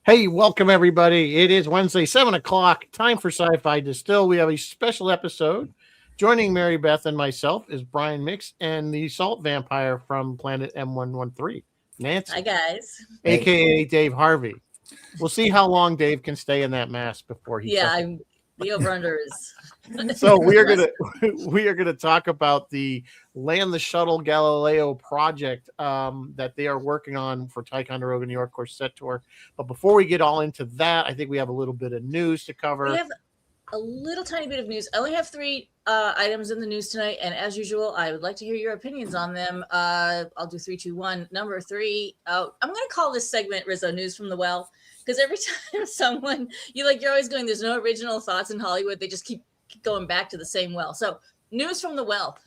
Hey, welcome everybody. It is Wednesday, 7 o'clock. Time for Sci-Fi Distill. We have a special episode. Joining Mary Beth and myself is Brian Mix and the Salt Vampire from Planet M113, Nancy, Hi, guys. aka Dave Harvey. We'll see how long Dave can stay in that mask before he. Yeah, the over/under is. So we are gonna talk about the Land the Shuttle Galileo project that they are working on for Ticonderoga, New York, of course, set tour. But before we get all into that, I think we have a little bit of news to cover. We have a little tiny bit of news. I only have three items in the news tonight, and as usual, I would like to hear your opinions on them. I'll do 3, 2, 1. Number 3. I'm going to call this segment Rizzo News from the Well, because every time someone you're always going, there's no original thoughts in Hollywood. They just keep going back to the same well. So, news from the well.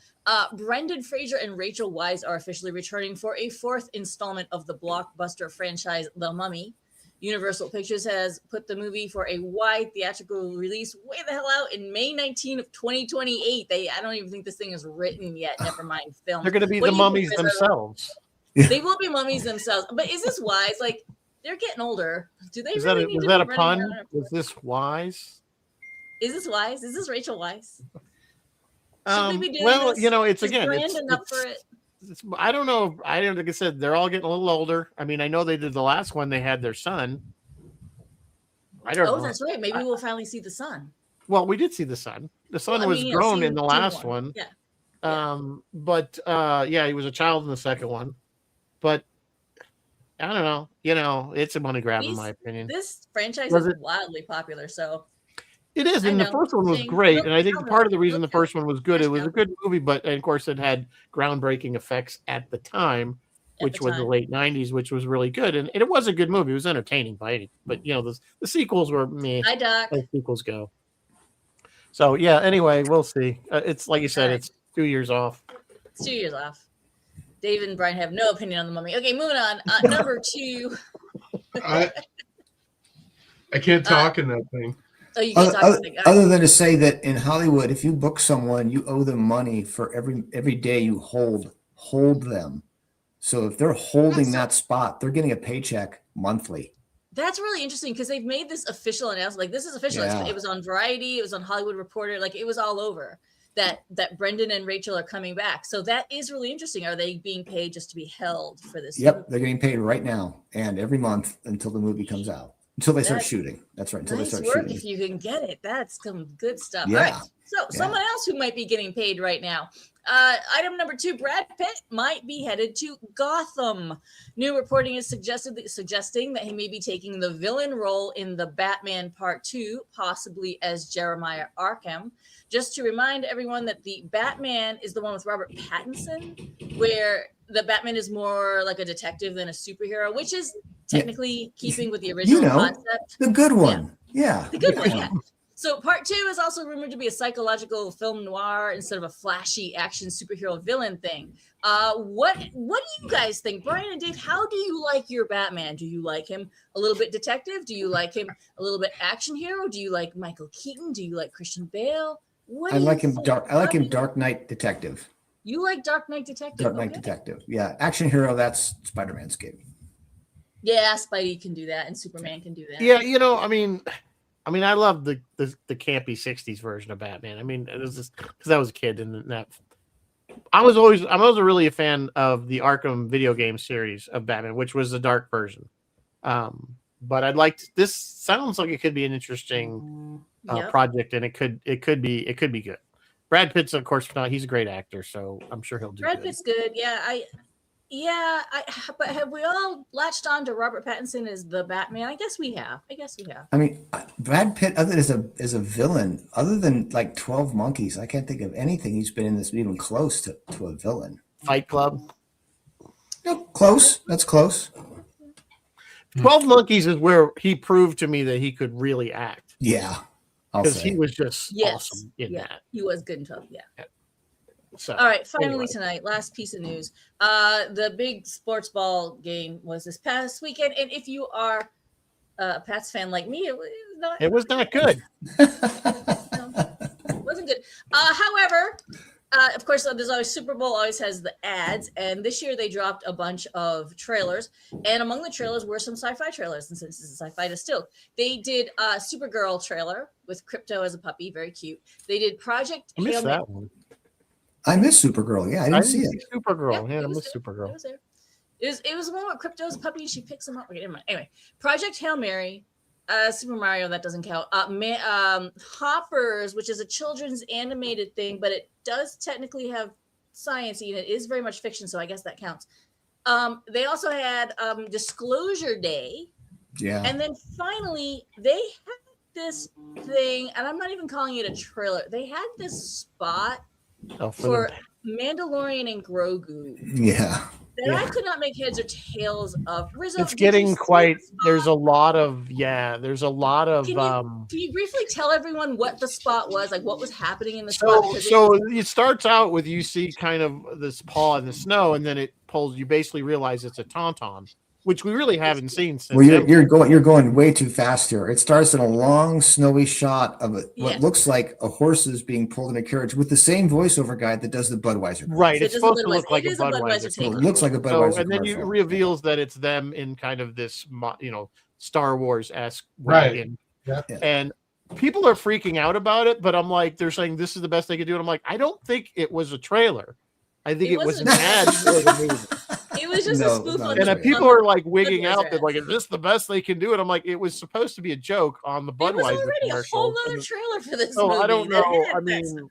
Brendan Fraser and Rachel Weisz are officially returning for a 4th installment of the blockbuster franchise The Mummy. Universal Pictures has put the movie for a wide theatrical release way the hell out in May 19 of 2028. I don't even think this thing is written yet. Never mind film. They're going to be the mummies themselves. They will be mummies themselves. But is this wise? Like, they're getting older. Do they? Is really that a pun? Is this wise? Is this Weisz? Is this Rachel Weisz? Well, this? It's Is again. Brandon up for it? I don't know. Like I said, they're all getting a little older. I mean, I know they did the last one. They had their son. I don't know. Oh, that's right. Maybe we'll finally see the son. Well, we did see the son. The son was grown in the last one. Yeah. But he was a child in the second one. But I don't know. It's a money grab in my opinion. This franchise is wildly popular, so. It is, and the first one was great, and I think part of the reason the first one was good, it was a good movie, but of course it had groundbreaking effects at the time, which was the late 90s, which was really good, and it was a good movie. It was entertaining by any, but the sequels were meh. Hi, Doc. As sequels go. So yeah, anyway, we'll see. It's like you said, it's 2 years off. It's 2 years off. Dave and Brian have no opinion on the Mummy. Okay, moving on. Number 2. I can't talk in that thing. Oh, you can talk other than to say that in Hollywood, if you book someone, you owe them money for every day you hold them. So if they're holding that spot, they're getting a paycheck monthly. That's really interesting because they've made this official announcement. Like, this is official. Yeah. It was on Variety. It was on Hollywood Reporter. Like, it was all over that Brendan and Rachel are coming back. So that is really interesting. Are they being paid just to be held for this? Yep, movie? They're getting paid right now and every month until the movie comes out. Until they start shooting. That's right. Until nice they start work shooting. If you can get it. That's some good stuff. Yeah. All right. So someone else who might be getting paid right now. Item number 2, Brad Pitt might be headed to Gotham. New reporting is suggesting that he may be taking the villain role in the Batman Part 2, possibly as Jeremiah Arkham. Just to remind everyone that the Batman is the one with Robert Pattinson, where the Batman is more like a detective than a superhero, which is technically keeping with the original concept. The good one. Yeah. The good one, yeah. So part 2 is also rumored to be a psychological film noir instead of a flashy action superhero villain thing. What do you guys think? Brian and Dave, how do you like your Batman? Do you like him a little bit detective? Do you like him a little bit action hero? Do you like Michael Keaton? Do you like Christian Bale? I like him Dark Knight Detective. You like Dark Knight Detective? Dark Knight Detective. Yeah. Action hero, that's Spider-Man's gig. Yeah, Spidey can do that and Superman can do that. Yeah, I love the campy 60s version of Batman. I mean, it was just because I was a kid and that I was really a fan of the Arkham video game series of Batman, which was the dark version. But this sounds like it could be an interesting project, and it could be good. Brad Pitt's, of course, he's a great actor, so I'm sure he'll do good. Brad Pitt's good. But have we all latched on to Robert Pattinson as the Batman? I guess we have. I mean, Brad Pitt, as a villain, other than like 12 Monkeys, I can't think of anything he's been in that's even close to a villain. Fight Club? No, close. That's close. 12 Monkeys is where he proved to me that he could really act. Yeah. Because he was just awesome in that. He was good and tough, yeah. So, all right, finally tonight, last piece of news. The big sports ball game was this past weekend, and if you are a Pats fan like me, it was not good. No, it wasn't good. However, Of course, there's always Super Bowl always has the ads, and this year they dropped a bunch of trailers, and among the trailers were some sci-fi trailers. And since this is sci-fi distilled, they did a Supergirl trailer with Crypto as a puppy, very cute. They did Project I missed Hail Mary. that one. I miss Supergirl. Yeah, I didn't see it. Supergirl. Yeah, I it was miss there. Supergirl. It was there. It was one where Crypto's a puppy and she picks him up. Okay, never mind. Anyway, Project Hail Mary, Super Mario, that doesn't count. Hoppers, which is a children's animated thing, but it does technically have science in it. It is very much fiction, so I guess that counts. They also had Disclosure Day. Yeah. And then finally, they had this thing, and I'm not even calling it a trailer. They had this spot for Mandalorian and Grogu. Yeah. That I could not make heads or tails of. Rizzo, it's getting quite. There's a lot of. There's a lot of. Can you briefly tell everyone what the spot was, like what was happening in the spot? So it starts out with you see kind of this paw in the snow, and then it pulls. You basically realize it's a tauntaun, which we really haven't seen since. Well, you're going way too fast here. It starts in a long snowy shot of what looks like a horse is being pulled in a carriage with the same voiceover guy that does the Budweiser. Right, so it's supposed to look like a Budweiser. It looks like a Budweiser. And then it reveals that it's them in kind of this, Star Wars-esque right. Yeah. And people are freaking out about it, but I'm like, they're saying this is the best they could do, and I'm like, I don't think it was a trailer. I think it was an ad for the movie. It was just a spoof on and people are like wigging out that like, is this the best they can do? And I'm like, it was supposed to be a joke on the Budweiser. There was already commercial. a whole other trailer for this so movie. I don't know. I mean,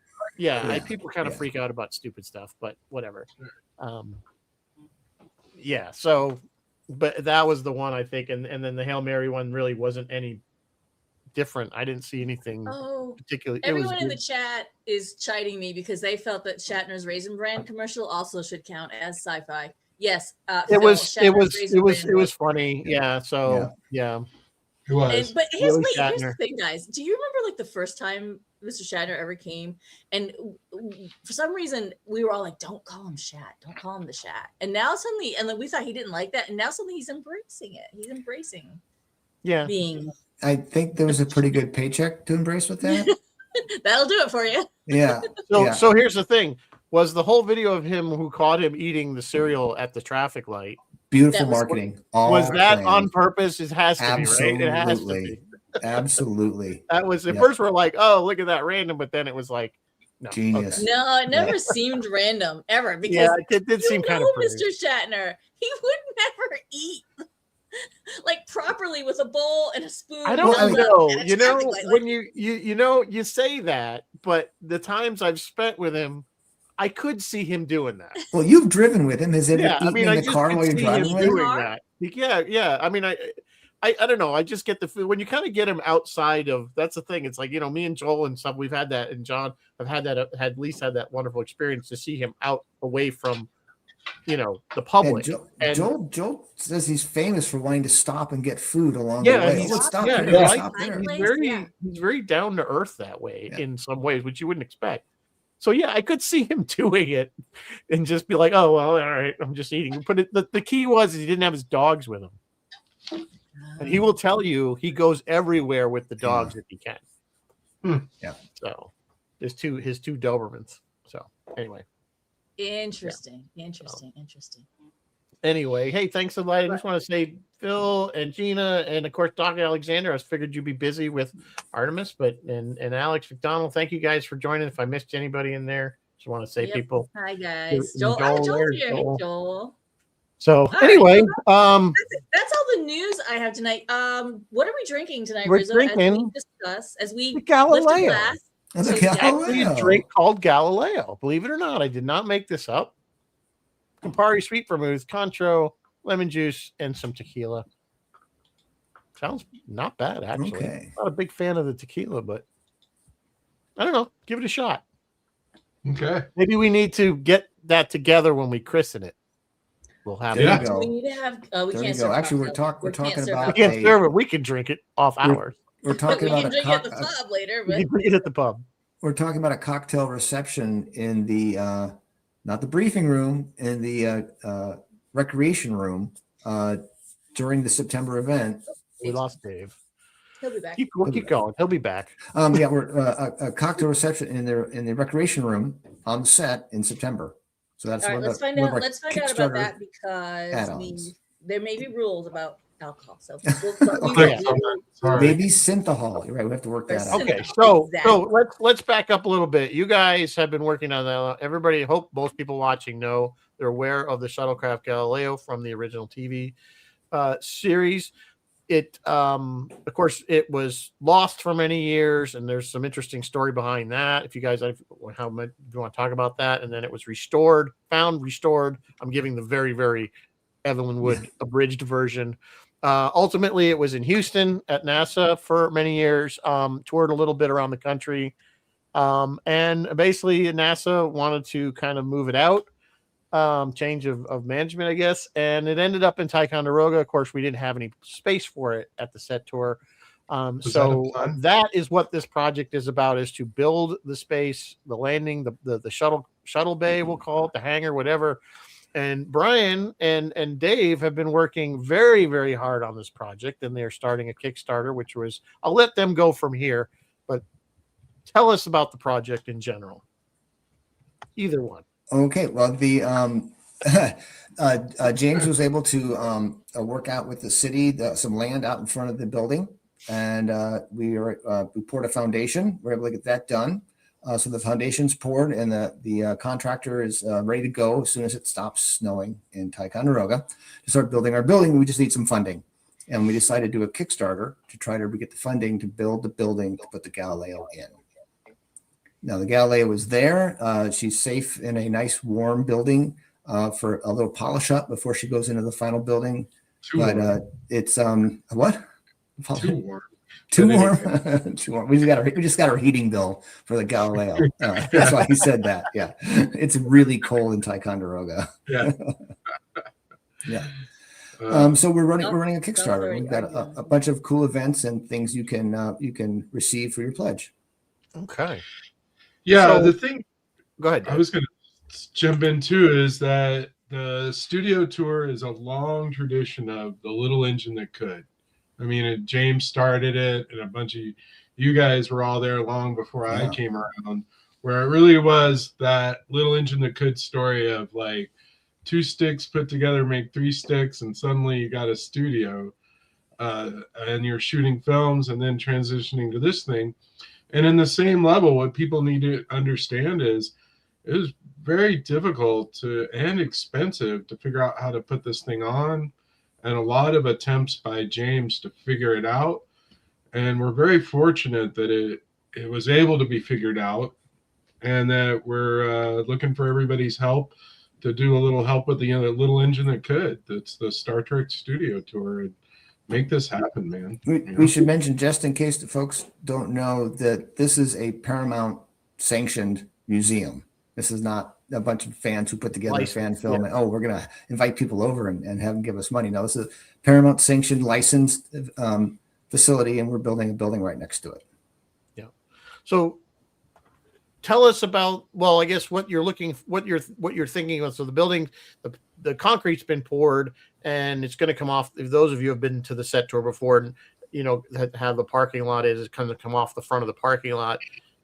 people kind of Yeah. freak out about stupid stuff, but whatever. So, but that was the one I think, and then the Hail Mary one really wasn't any different. I didn't see anything particularly. Everyone in the chat is chiding me because they felt that Shatner's Raisin Bran commercial also should count as sci-fi. Yes, it was funny. Yeah. So yeah. It was. But here's the thing, guys. Do you remember like the first time Mr. Shatner ever came? And for some reason, we were all like, "Don't call him Shat. Don't call him the Shat." And now suddenly, and then we thought he didn't like that, and now suddenly he's embracing it. He's embracing being. I think there was a pretty good paycheck to embrace with that. That'll do it for you. Yeah. So here's the thing. Was the whole video of him who caught him eating the cereal at the traffic light? Beautiful marketing. Was that planned. On purpose? It has to Absolutely. be, right? It has to be. Absolutely. That was at first we're like, oh, look at that random, but then it was like, no. Genius. Okay. No, it never seemed random ever because it did seem kind of Mr. Shatner. He would never eat like properly with a bowl and a spoon. I don't know. When you say that, but the times I've spent with him, I could see him doing that. Well, you've driven with him. Has it eaten in the car while you're driving with him? That. Yeah. I mean, I don't know. I just get the feel when you kind of get him outside of. That's the thing. It's like me and Joel and stuff. We've had that, and John have had that. At least had that wonderful experience to see him out away from, the public. Joel says he's famous for wanting to stop and get food along the way. He's very down to earth that way in some ways, which you wouldn't expect. So I could see him doing it and just be like, "Oh well, all right, I'm just eating." But the key was he didn't have his dogs with him, and he will tell you he goes everywhere with the dogs if he can. Yeah. So his two Dobermans. So anyway. Interesting. Anyway, hey, thanks a lot. I just want to say Phil and Gina and of course Doc Alexander. I figured you'd be busy with Artemis, and Alex McDonald. Thank you guys for joining. If I missed anybody in there, just want to say people. Hi guys. Joel's here. Hey, Joel. So anyway, that's all the news I have tonight. What are we drinking tonight, Rizzo? Drinking as we Galileo. Lift a glass. A drink called Galileo. Believe it or not, I did not make this up. Campari sweet vermouth, Contro, lemon juice, and some tequila. Sounds not bad, actually. Okay. Not a big fan of the tequila, but I don't know. Give it a shot. Okay. Maybe we need to get that together when we christen it. We'll have it. We need to have. We there can't. You go. Actually, we're talking about. We can't serve it. We can drink it off hours. We're talking about drink it at the pub later. But... We can drink it at the pub. We're talking about a cocktail reception in the. Not the briefing room, in the recreation room during the September event. We lost Dave. He'll be back. Keep going. He'll be back. We're a cocktail reception in the recreation room on the set in September. So that's All right, one let's of find one out. of our Let's find out about Kickstarter that because add-ons. there may be rules about alcohol. So we'll, Click on that. Sorry. Maybe synthahol. You're right. We have to work that out. Okay, Exactly. so let's back up a little bit. You guys have been working on that. Everybody, hope most people watching know they're aware of the Shuttlecraft Galileo from the original TV series. It, of course, it was lost for many years, and there's some interesting story behind that. If you guys, how much you want to talk about that, and then it was restored. I'm giving the very, very Evelyn Wood abridged version. Ultimately, it was in Houston at NASA for many years, toured a little bit around the country. And basically, NASA wanted to kind of move it out, change of management, I guess. And it ended up in Ticonderoga. Of course, we didn't have any space for it at the set tour. So that is what this project is about, is to build the space, the landing, the shuttle bay, we'll call it, the hangar, whatever. And Brian and Dave have been working very, very hard on this project, and they're starting a Kickstarter, which was, I'll let them go from here, but tell us about the project in general. Either one. Okay. Well, the James was able to work out with the city some land out in front of the building, and we poured a foundation. We're able to get that done. So the foundation's poured, and the contractor is ready to go as soon as it stops snowing in Ticonderoga to start building our building. We just need some funding, and we decided to do a Kickstarter to try to get the funding to build the building to put the Galileo in. Now the Galileo is there. She's safe in a nice warm building for a little polish up before she goes into the final building. It's what? Too warm. Too warm. Too warm. We just got our heating bill for the Galileo. That's why he said that. Yeah, it's really cold in Ticonderoga. Yeah. Yeah. So we're running a Kickstarter. We've got a bunch of cool events and things you can receive for your pledge. Okay. Yeah. So, the thing. Go ahead. I was going to jump in too. Is that the studio tour is a long tradition of the little engine that could. I mean, James started it, and a bunch of you guys were all there long before I came around, where it really was that little engine that could story of like 2 sticks put together make 3 sticks, and suddenly you got a studio, and you're shooting films and then transitioning to this thing. And in the same level, what people need to understand is it was very difficult and expensive to figure out how to put this thing on. And a lot of attempts by James to figure it out. And we're very fortunate that it was able to be figured out, and that we're looking for everybody's help to do a little help with the little engine that could. That's the Star Trek studio tour, and make this happen, man. We should mention, just in case the folks don't know, that this is a Paramount sanctioned museum. This is not a bunch of fans who put together a fan film and we're going to invite people over and have them give us money. No, this is a Paramount sanctioned, licensed facility, and we're building a building right next to it. Yeah. So tell us about, well, I guess what you're thinking of. So the building, the concrete's been poured, and it's going to come off. If those of you have been to the set tour before, and how the parking lot is, it's going to come off the front of the parking lot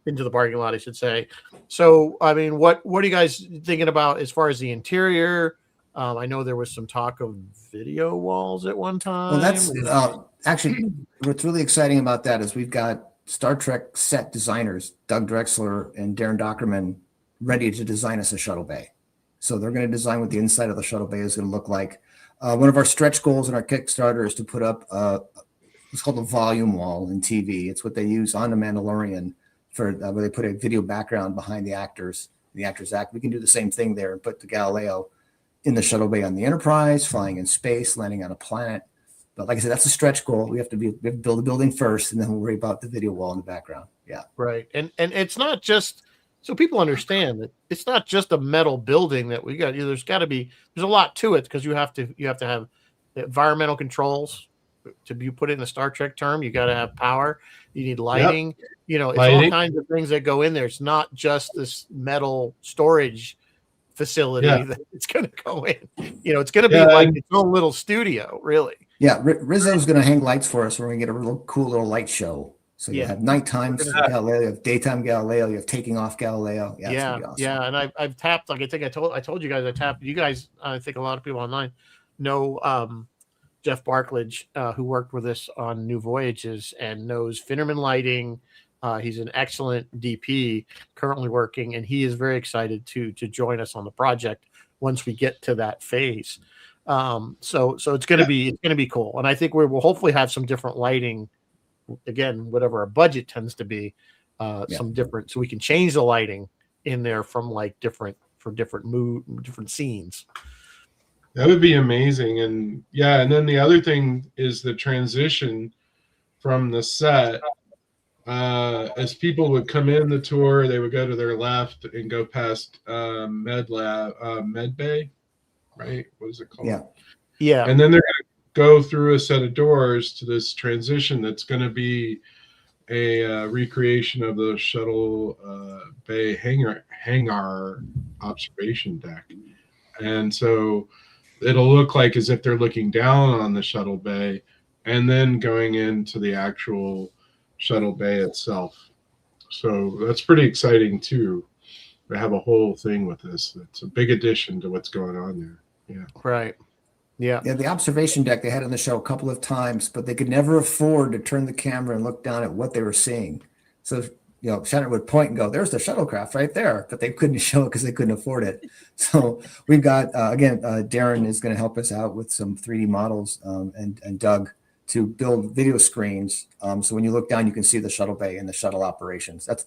into the parking lot, I should say. So, I mean, what are you guys thinking about as far as the interior? I know there was some talk of video walls at one time. Well, that's actually what's really exciting about that is we've got Star Trek set designers, Doug Drexler and Darren Dockerman, ready to design us a shuttle bay. So they're going to design what the inside of the shuttle bay is going to look like. One of our stretch goals in our Kickstarter is to put up it's called a volume wall in TV. It's what they use on The Mandalorian for where they put a video background behind the actors act. We can do the same thing there and put the Galileo in the shuttle bay on the Enterprise, flying in space, landing on a planet. But like I said, that's a stretch goal. We have to build a building first, and then we'll worry about the video wall in the background. Yeah. Right. And it's not just, so people understand that it's not just a metal building that we got. There's a lot to it, because you have to have environmental controls. To be put in a Star Trek term, you got to have power. You need lighting. It's all kinds of things that go in there. It's not just this metal storage facility that it's going to go in. It's going to be like its own little studio, really. Yeah, Rizzo's going to hang lights for us. We're going to get a real cool little light show. So you Yeah. have nighttime We're gonna- Galileo, you have daytime Galileo, you have taking off Galileo. Yeah, it's gonna be awesome. Yeah, and I've tapped, like I think I told you guys, I tapped you guys. I think a lot of people online know Jeff Barkledge, who worked with us on New Voyages and knows Finnerman Lighting. He's an excellent DP, currently working, and he is very excited to join us on the project once we get to that phase. So it's going to be cool, and I think we'll hopefully have some different lighting. Again, whatever our budget tends to be, some different, so we can change the lighting in there from like different scenes. That would be amazing. And yeah, and then the other thing is the transition from the set. As people would come in the tour, they would go to their left and go past Med Bay, right? What is it called? Yeah. And then they're going to go through a set of doors to this transition that's going to be a recreation of the Shuttle Bay hangar observation deck. And so it'll look like as if they're looking down on the Shuttle Bay and then going into the actual Shuttle Bay itself. So that's pretty exciting too, to have a whole thing with this. It's a big addition to what's going on there. Yeah. Right. Yeah. Yeah, the observation deck they had on the show a couple of times, but they could never afford to turn the camera and look down at what they were seeing. So, Shannon would point and go, "There's the shuttlecraft right there," but they couldn't show it because they couldn't afford it. So we've got, again, Darren is going to help us out with some 3D models, and Doug to build video screens. So when you look down, you can see the Shuttle Bay and the shuttle operations. That's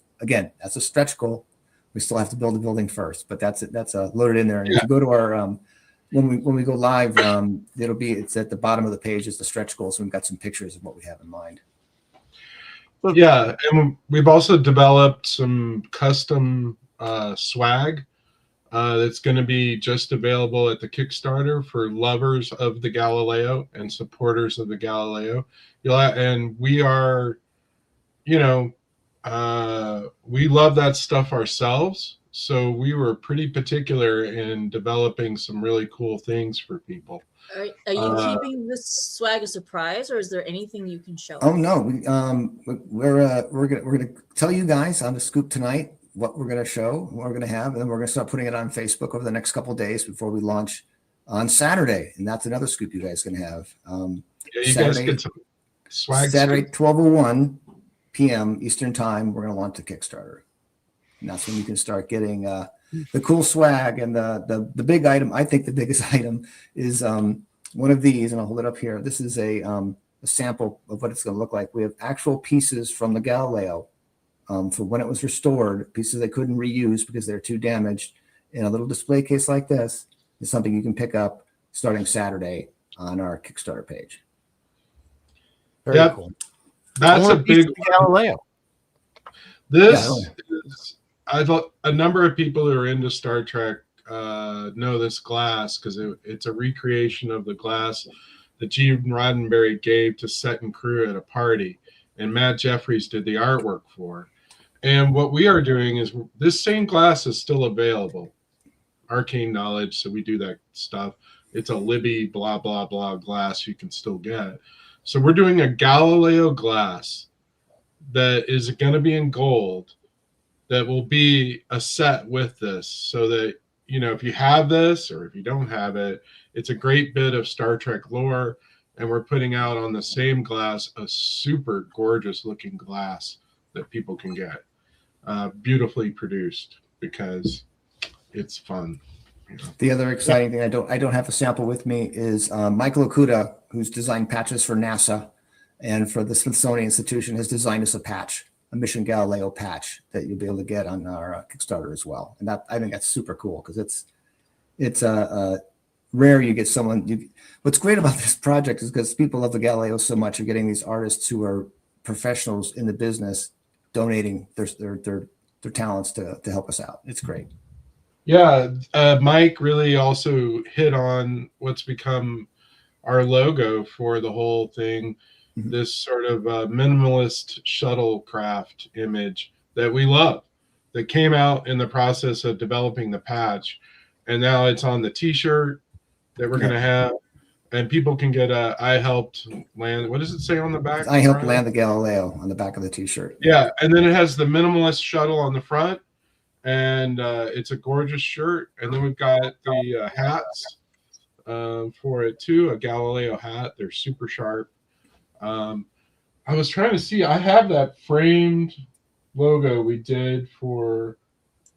a stretch goal. We still have to build the building first, but that's loaded in there. And if you go to our when we go live, it's at the bottom of the page is the stretch goal. So we've got some pictures of what we have in mind. Yeah, and we've also developed some custom swag that's going to be just available at the Kickstarter for lovers of the Galileo and supporters of the Galileo. And we are, we love that stuff ourselves. So we were pretty particular in developing some really cool things for people. Are you keeping this swag a surprise, or is there anything you can show? Oh no, we're gonna tell you guys on the scoop tonight what we're gonna show, what we're gonna have, and then we're gonna start putting it on Facebook over the next couple of days before we launch on Saturday, and that's another scoop you guys can have. You Saturday, guys get some swag. Saturday, 12:01 p.m. Eastern time. We're gonna launch the Kickstarter. And that's when you can start getting the cool swag. And the big item, I think the biggest item is one of these, and I'll hold it up here. This is a sample of what it's going to look like. We have actual pieces from the Galileo for when it was restored, pieces they couldn't reuse because they're too damaged. In a little display case like this is something you can pick up starting Saturday on our Kickstarter page. Very cool. That's a big Galileo. This is, I thought a number of people who are into Star Trek know this glass because it's a recreation of the glass that Gene Roddenberry gave to set and crew at a party, and Matt Jeffries did the artwork for. And what we are doing is this same glass is still available. Arcane Knowledge, so we do that stuff. It's a Libby blah blah blah glass you can still get. So we're doing a Galileo glass that is going to be in gold, that will be a set with this, so that if you have this or if you don't have it, it's a great bit of Star Trek lore. And we're putting out on the same glass a super gorgeous looking glass that people can get, beautifully produced, because it's fun. The other exciting thing, I don't have a sample with me, is Michael Okuda, who's designed patches for NASA and for the Smithsonian Institution, has designed us a patch, a Mission Galileo patch that you'll be able to get on our Kickstarter as well. And I think that's super cool because it's rare you get someone. What's great about this project is because people love the Galileo so much, you're getting these artists who are professionals in the business donating their talents to help us out. It's great. Yeah, Mike really also hit on what's become our logo for the whole thing. This sort of minimalist shuttlecraft image that we love, that came out in the process of developing the patch, and now it's on the t-shirt that we're going to have, and people can get a I helped land. What does it say on the back? I helped Brian? land the Galileo on the back of the T-shirt. Yeah, and then it has the minimalist shuttle on the front, and it's a gorgeous shirt. And then we've got the hats for it too, a Galileo hat. They're super sharp. I was trying to see. I have that framed logo we did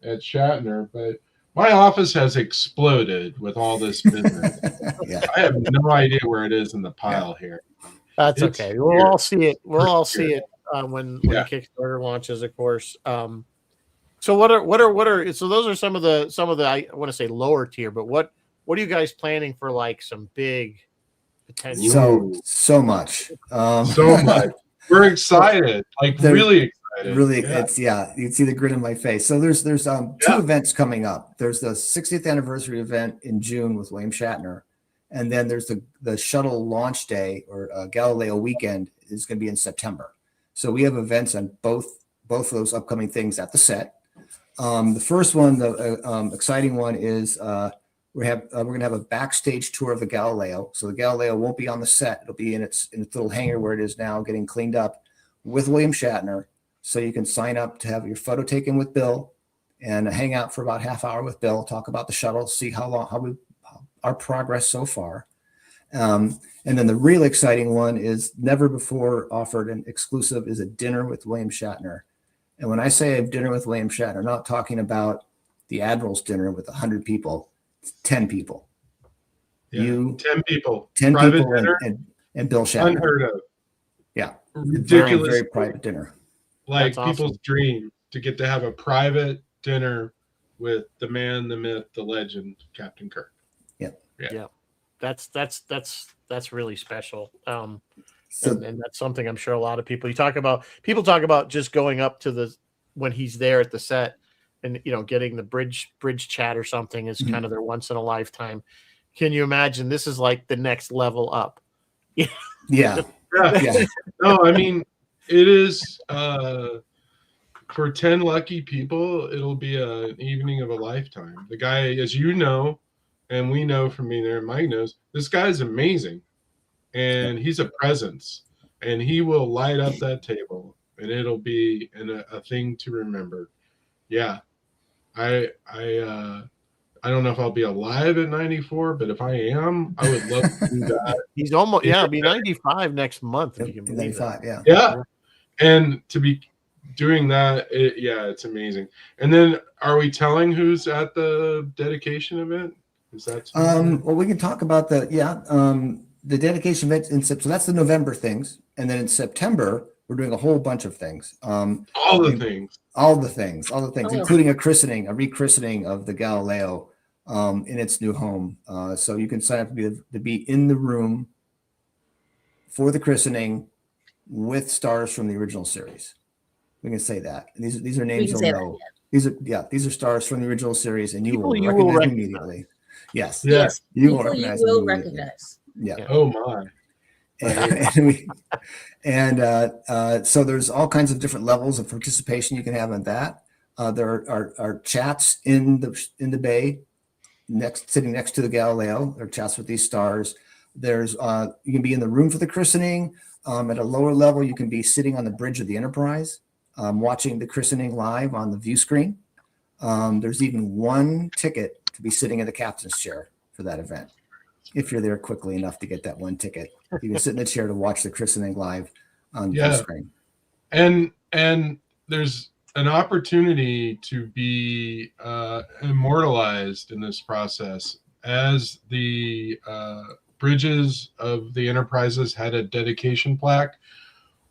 at Shatner, but my office has exploded with all this business. Yeah. I have no idea where it is in the pile here. That's It's okay. here. We'll all see it. We'll For all sure. see it when Yeah. Kickstarter launches, of course. So what are so those are some of the I want to say lower tier, but what are you guys planning for, like some big potential? So much. So much. We're excited, like They're really excited. Really, Yeah. it's you can see the grin on my face. So there's two Yeah. events coming up. There's the 60th anniversary event in June with William Shatner, and then there's the shuttle launch day or Galileo weekend is going to be in September. So we have events on both of those upcoming things at the set. The first one, the exciting one, is we're going to have a backstage tour of the Galileo. So the Galileo won't be on the set; it'll be in its little hangar where it is now, getting cleaned up with William Shatner. So you can sign up to have your photo taken with Bill, and hang out for about half hour with Bill, talk about the shuttle, see our progress so far. And then the real exciting one is never before offered and exclusive is a dinner with William Shatner. And when I say a dinner with William Shatner, I'm not talking about the Admiral's dinner with 100 people. It's 10 people. Yeah. You, 10 people. 10 Private people, dinner? and Bill Shatner. Unheard of. Yeah. Ridiculous. Very private dinner. Like That's people's awesome. dream to get to have a private dinner with the man, the myth, the legend, Captain Kirk. That's really special. So And that's something I'm sure a lot of people talk about just going up to when he's there at the set and getting the bridge chat or something is kind of their once in a lifetime. Can you imagine? This is like the next level up. yeah. Yeah. Yeah. No, I mean, it is for 10 lucky people, it'll be an evening of a lifetime. The guy, as you know, and we know from being there, Mike knows, this guy's amazing. And he's a presence. And he will light up that table. And it'll be a thing to remember. Yeah. I don't know if I'll be alive at 94, but if I am, I would love to do that. He's almost he'll be 95 next month. If you can believe 95, that. Yeah. And to be doing that, it's amazing. And then are we telling who's at the dedication event? Is that Well, we can talk about the dedication event in September. So that's the November things. And then in September, we're doing a whole bunch of things. all the things. All the things, Oh. including a rechristening of the Galileo in its new home. So you can sign up to be in the room for the christening with stars from the original series. We can say that. And these are names you'll know. These are stars from the original series, and you will recognize them immediately. Yes. Yes. You will People recognize you will them immediately. recognize. Yeah. Oh my. So there's all kinds of different levels of participation you can have in that. There are chats in the bay sitting next to the Galileo. There are chats with these stars. There's you can be in the room for the christening. At a lower level, you can be sitting on the bridge of the Enterprise, watching the christening live on the view screen. There's even one ticket to be sitting in the captain's chair for that event. If you're there quickly enough to get that one ticket, you can sit in the chair to watch the christening live on the view screen. And there's an opportunity to be immortalized in this process, as the bridges of the Enterprises had a dedication plaque.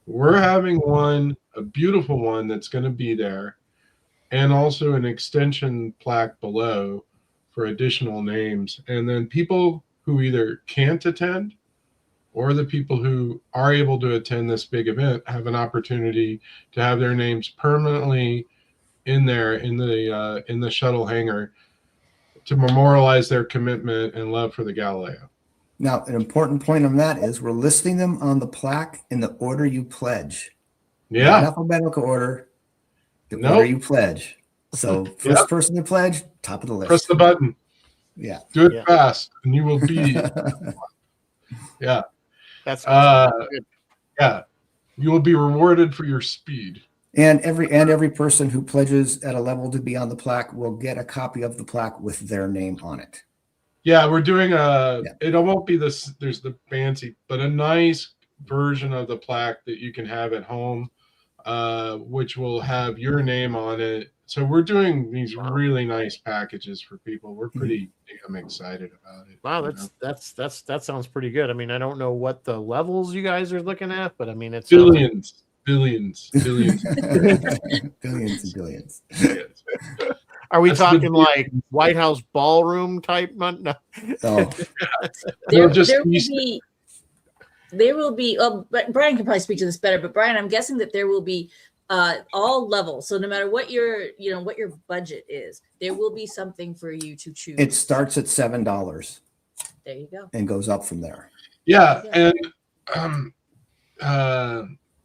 We're having one, a beautiful one that's going to be there, and also an extension plaque below for additional names. And then people who either can't attend or the people who are able to attend this big event have an opportunity to have their names permanently in there in the shuttle hangar to memorialize their commitment and love for the Galileo. Now, an important point on that is we're listing them on the plaque in the order you pledge. Yeah. Not alphabetical order, the order you pledge. So first person to pledge, top of the list. Press the button. Yeah. Do it fast, and you will be. Yeah. That's good. Yeah. You will be rewarded for your speed. And every person who pledges at a level to be on the plaque will get a copy of the plaque with their name on it. Yeah, we're doing it won't be this, there's the fancy, but a nice version of the plaque that you can have at home, which will have your name on it. So we're doing these really nice packages for people. We're pretty I'm excited about it. Wow, that sounds pretty good. I mean, I don't know what the levels you guys are looking at, but I mean, it's billions. Billions and billions. Are we That's talking like White House ballroom type? No. Oh, There will be. But Brian can probably speak to this better. But Brian, I'm guessing that there will be all levels. So no matter what your budget is, there will be something for you to choose. it starts at $7 There you go. and goes up from there. Yeah, and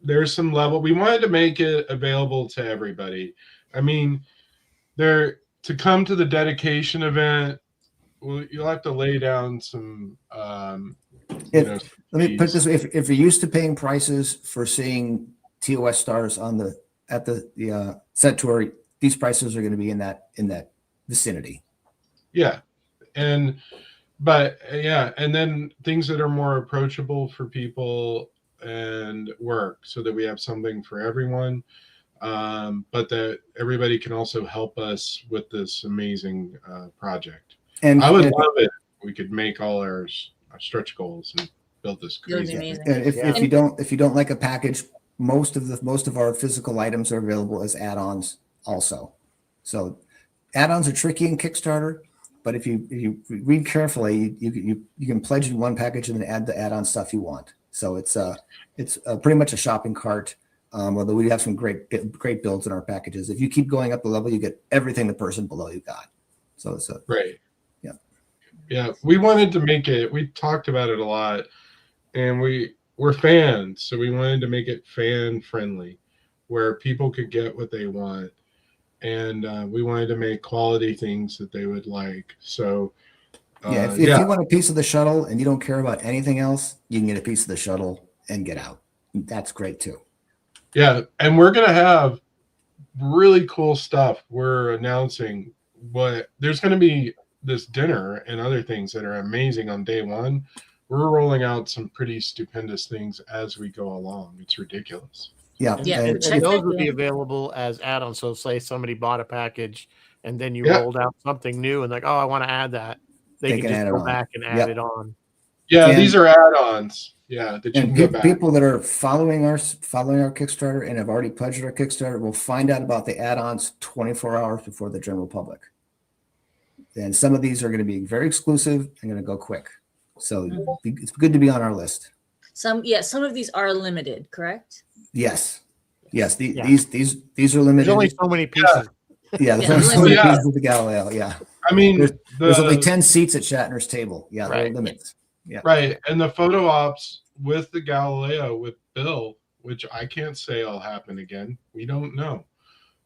there's some level. We wanted to make it available to everybody. I mean, to come to the dedication event, well, you'll have to lay down some. Let me put it this way: if you're used to paying prices for seeing TOS stars at the set tour, these prices are going to be in that vicinity. Yeah, and then things that are more approachable for people and work, so that we have something for everyone, but that everybody can also help us with this amazing project. And I would love it if we could make all our stretch goals and build this crazy. And if you don't like a package, most of our physical items are available as add-ons also. So add-ons are tricky in Kickstarter, but if you read carefully, you can pledge in one package and then add the add-on stuff you want. So it's pretty much a shopping cart. Although we have some great builds in our packages. If you keep going up the level, you get everything the person below you got. So it's right. Yeah. Yeah. We wanted to make it, we talked about it a lot, and we're fans. So we wanted to make it fan friendly where people could get what they want. And we wanted to make quality things that they would like. So if you want a piece of the shuttle and you don't care about anything else, you can get a piece of the shuttle and get out. That's great too. Yeah, and we're gonna have really cool stuff. We're announcing there's gonna be this dinner and other things that are amazing on day one. We're rolling out some pretty stupendous things as we go along. It's ridiculous. Yeah, and those would be available as add-ons. So say somebody bought a package and then you rolled out something new and like, oh, I want to add that. They can just go back and add it on. Yeah, these are add-ons. Yeah, that you can go back. People that are following our Kickstarter and have already pledged our Kickstarter will find out about the add-ons 24 hours before the general public. And some of these are going to be very exclusive and going to go quick. So it's good to be on our list. Some of these are limited, correct? Yes. These are limited. There's only so many pieces. Yeah, there's only so many pieces of the Galileo. Yeah. I mean, there's only 10 seats at Shatner's table. Yeah, there are limits. Yeah. Right. And the photo ops with the Galileo with Bill, which I can't say will happen again. We don't know.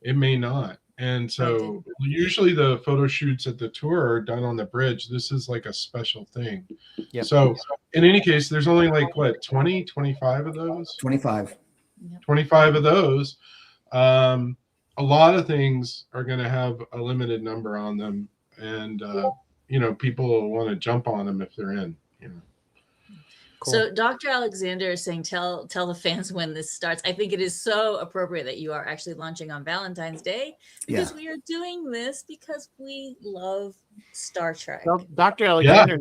It may not. And so usually the photo shoots at the tour are done on the bridge. This is like a special thing. Yep. So in any case, there's only like 20, 25 of those? 25. 25 of those. A lot of things are going to have a limited number on them. And, people will want to jump on them if they're in. Cool. So Dr. Alexander is saying, tell the fans when this starts. I think it is so appropriate that you are actually launching on Valentine's Day because we are doing this because we love Star Trek. Well, Dr. Alexander,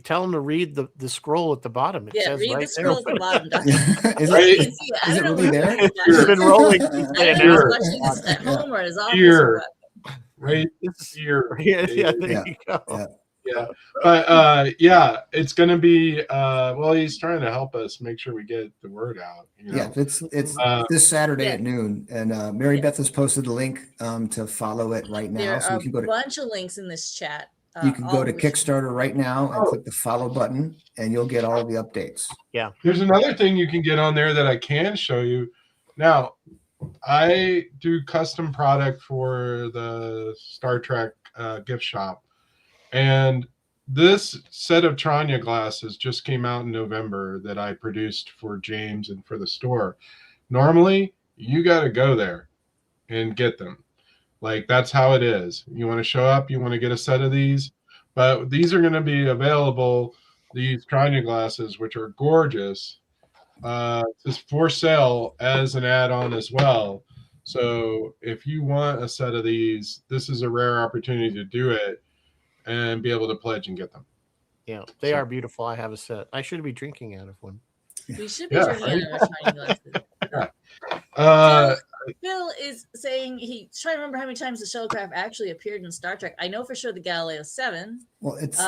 tell him to read the scroll at the bottom. It says read the scroll at the bottom, Dr. Is it really there? It's been rolling. At home or his office. Right here. Yeah, there you go. Yeah. But it's going to be he's trying to help us make sure we get the word out. Yeah, it's this Saturday at noon, and Mary Beth has posted the link to follow it right now. There are a bunch of links in this chat. You can go to Kickstarter right now and click the follow button, and you'll get all of the updates. Yeah. There's another thing you can get on there that I can show you. Now, I do custom product for the Star Trek gift shop. And this set of Tranya glasses just came out in November that I produced for James and for the store. Normally, you got to go there and get them. Like, that's how it is. You want to show up, you want to get a set of these, but these are going to be available, these Tranya glasses, which are gorgeous, is for sale as an add-on as well. So if you want a set of these, this is a rare opportunity to do it and be able to pledge and get them. Yeah, they are beautiful. I have a set. I should be drinking out of one. We should be drinking out of our tiny glasses. Phil is saying he's trying to remember how many times the Shuttlecraft actually appeared in Star Trek. I know for sure the Galileo 7. Well, it's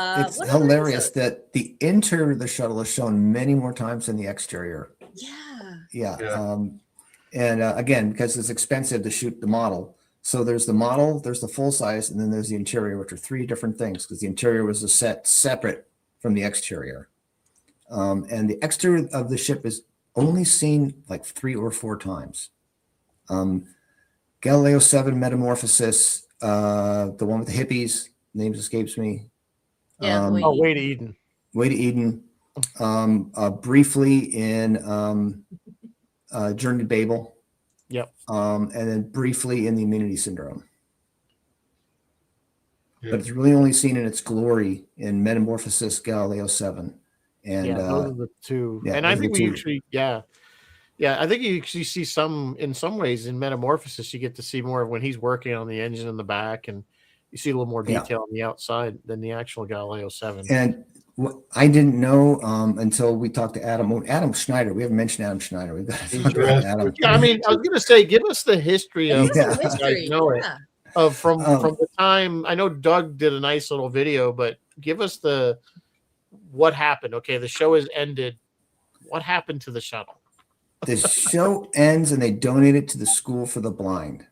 hilarious that the interior of the shuttle is shown many more times than the exterior. Yeah. Again, because it's expensive to shoot the model. So there's the model, there's the full size, and then there's the interior, which are three different things because the interior was a set separate from the exterior. And the exterior of the ship is only seen like 3 or 4 times. Galileo 7 Metamorphosis, the one with the hippies, names escapes me. Yeah. Way to Eden. Way to Eden. Briefly in Journey to Babel. Yep. And then briefly in the Immunity Syndrome. Yeah. But it's really only seen in its glory in Metamorphosis Galileo 7. And those are the two. Yeah, and I those are think the we two. actually, I think you actually see some, in some ways, in Metamorphosis, you get to see more of when he's working on the engine in the back, and you see a little more detail on the outside than the actual Galileo 7. And I didn't know until we talked to Adam Schneider. We haven't mentioned Adam Schneider. We've got to talk about Adam. Yeah, I mean, I was going to say, give us the history of from the time. I know Doug did a nice little video, but give us what happened. Okay, the show has ended. What happened to the shuttle? The show ends and they donate it to the School for the Blind.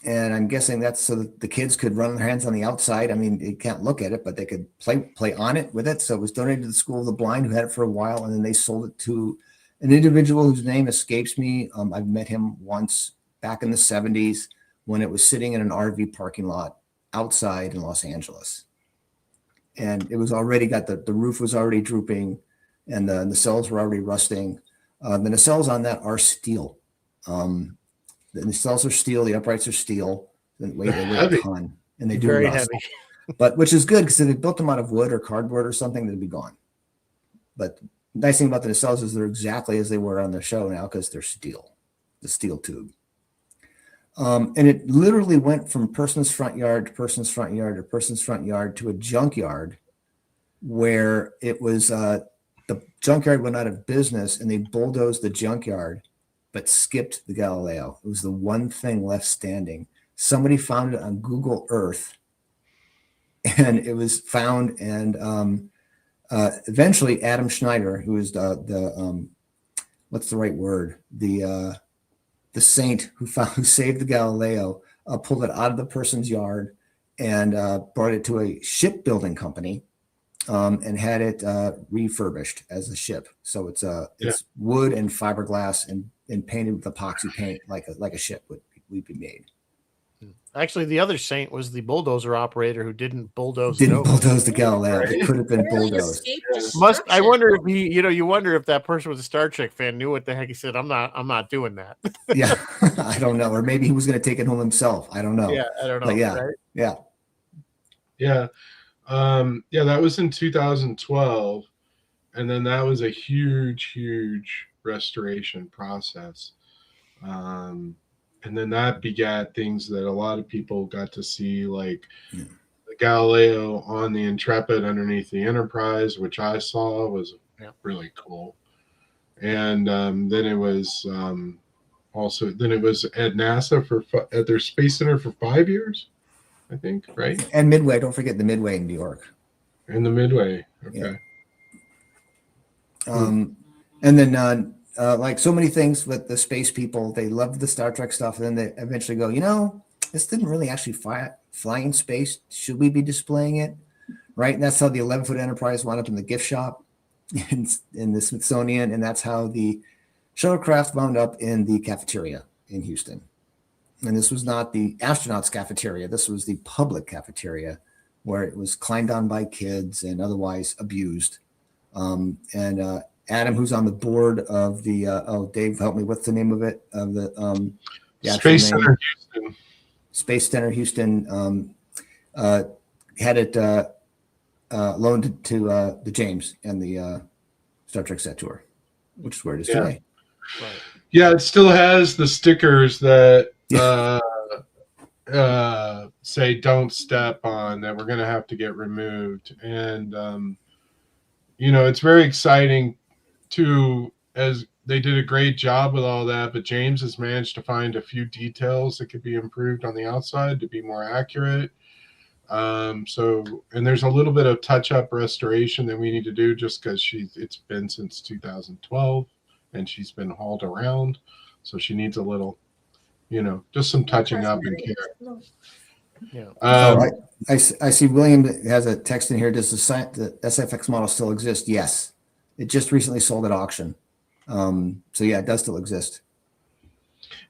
And I'm guessing that's so that the kids could run their hands on the outside. I mean, you can't look at it, but they could play on it with it. So it was donated to the School of the Blind, who had it for a while, and then they sold it to an individual whose name escapes me. I've met him once back in the 70s when it was sitting in an RV parking lot outside in Los Angeles. And it was already got the roof was already drooping, and the nacelles were already rusting. The nacelles on that are steel. The nacelles are steel. The uprights are steel. They weigh a ton, and they do very rust. heavy. But which is good because if they built them out of wood or cardboard or something, they'd be gone. But the nice thing about the nacelles is they're exactly as they were on the show now because they're steel, the steel tube. And it literally went from person's front yard to person's front yard to person's front yard to a junkyard where it was the junkyard went out of business and they bulldozed the junkyard but skipped the Galileo. It was the one thing left standing. Somebody found it on Google Earth and it was found, and eventually Adam Schneider, who is the what's the right word? The saint who saved the Galileo, pulled it out of the person's yard and brought it to a shipbuilding company and had it refurbished as a ship. So it's wood and fiberglass and painted with epoxy paint like a ship would be made. Actually, the other saint was the bulldozer operator who didn't bulldoze. Bulldoze the Galileo. It could have been bulldozed. I wonder if you wonder if that person was a Star Trek fan, knew what the heck he said. I'm not doing that. Yeah, I don't know. Or maybe he was going to take it home himself. I don't know. Yeah, I don't know. But yeah, right? yeah. That was in 2012, and then that was a huge restoration process. And then that begat things that a lot of people got to see, like the Galileo on the Intrepid underneath the Enterprise, which I saw was really cool. And then it was it was at NASA at their Space Center for 5 years, I think, right? And Midway, don't forget the Midway in New York. And the Midway, okay. Yeah. And then like so many things with the space people, they love the Star Trek stuff, and then they eventually go, this didn't really actually fly in space. Should we be displaying it? Right? And that's how the 11-foot Enterprise wound up in the gift shop in the Smithsonian, and that's how the Shuttlecraft wound up in the cafeteria in Houston. And this was not the astronauts' cafeteria. This was the public cafeteria where it was climbed on by kids and otherwise abused. And Adam, who's on the board of the Dave, help me. What's the name of it? Of the actual Space name? Center Houston. Space Center Houston had it loaned to the James and the Star Trek set tour, which is where it is today. Right. Yeah, it still has the stickers that say "Don't step on," that we're going to have to get removed, and it's very exciting too, as they did a great job with all that. But James has managed to find a few details that could be improved on the outside to be more accurate. And there's a little bit of touch-up restoration that we need to do, just because it's been since 2012 and she's been hauled around, so she needs a little, just some touching up and care. Yeah. I see William has a text in here. Does the SFX model still exist? Yes, it just recently sold at auction. So yeah, it does still exist.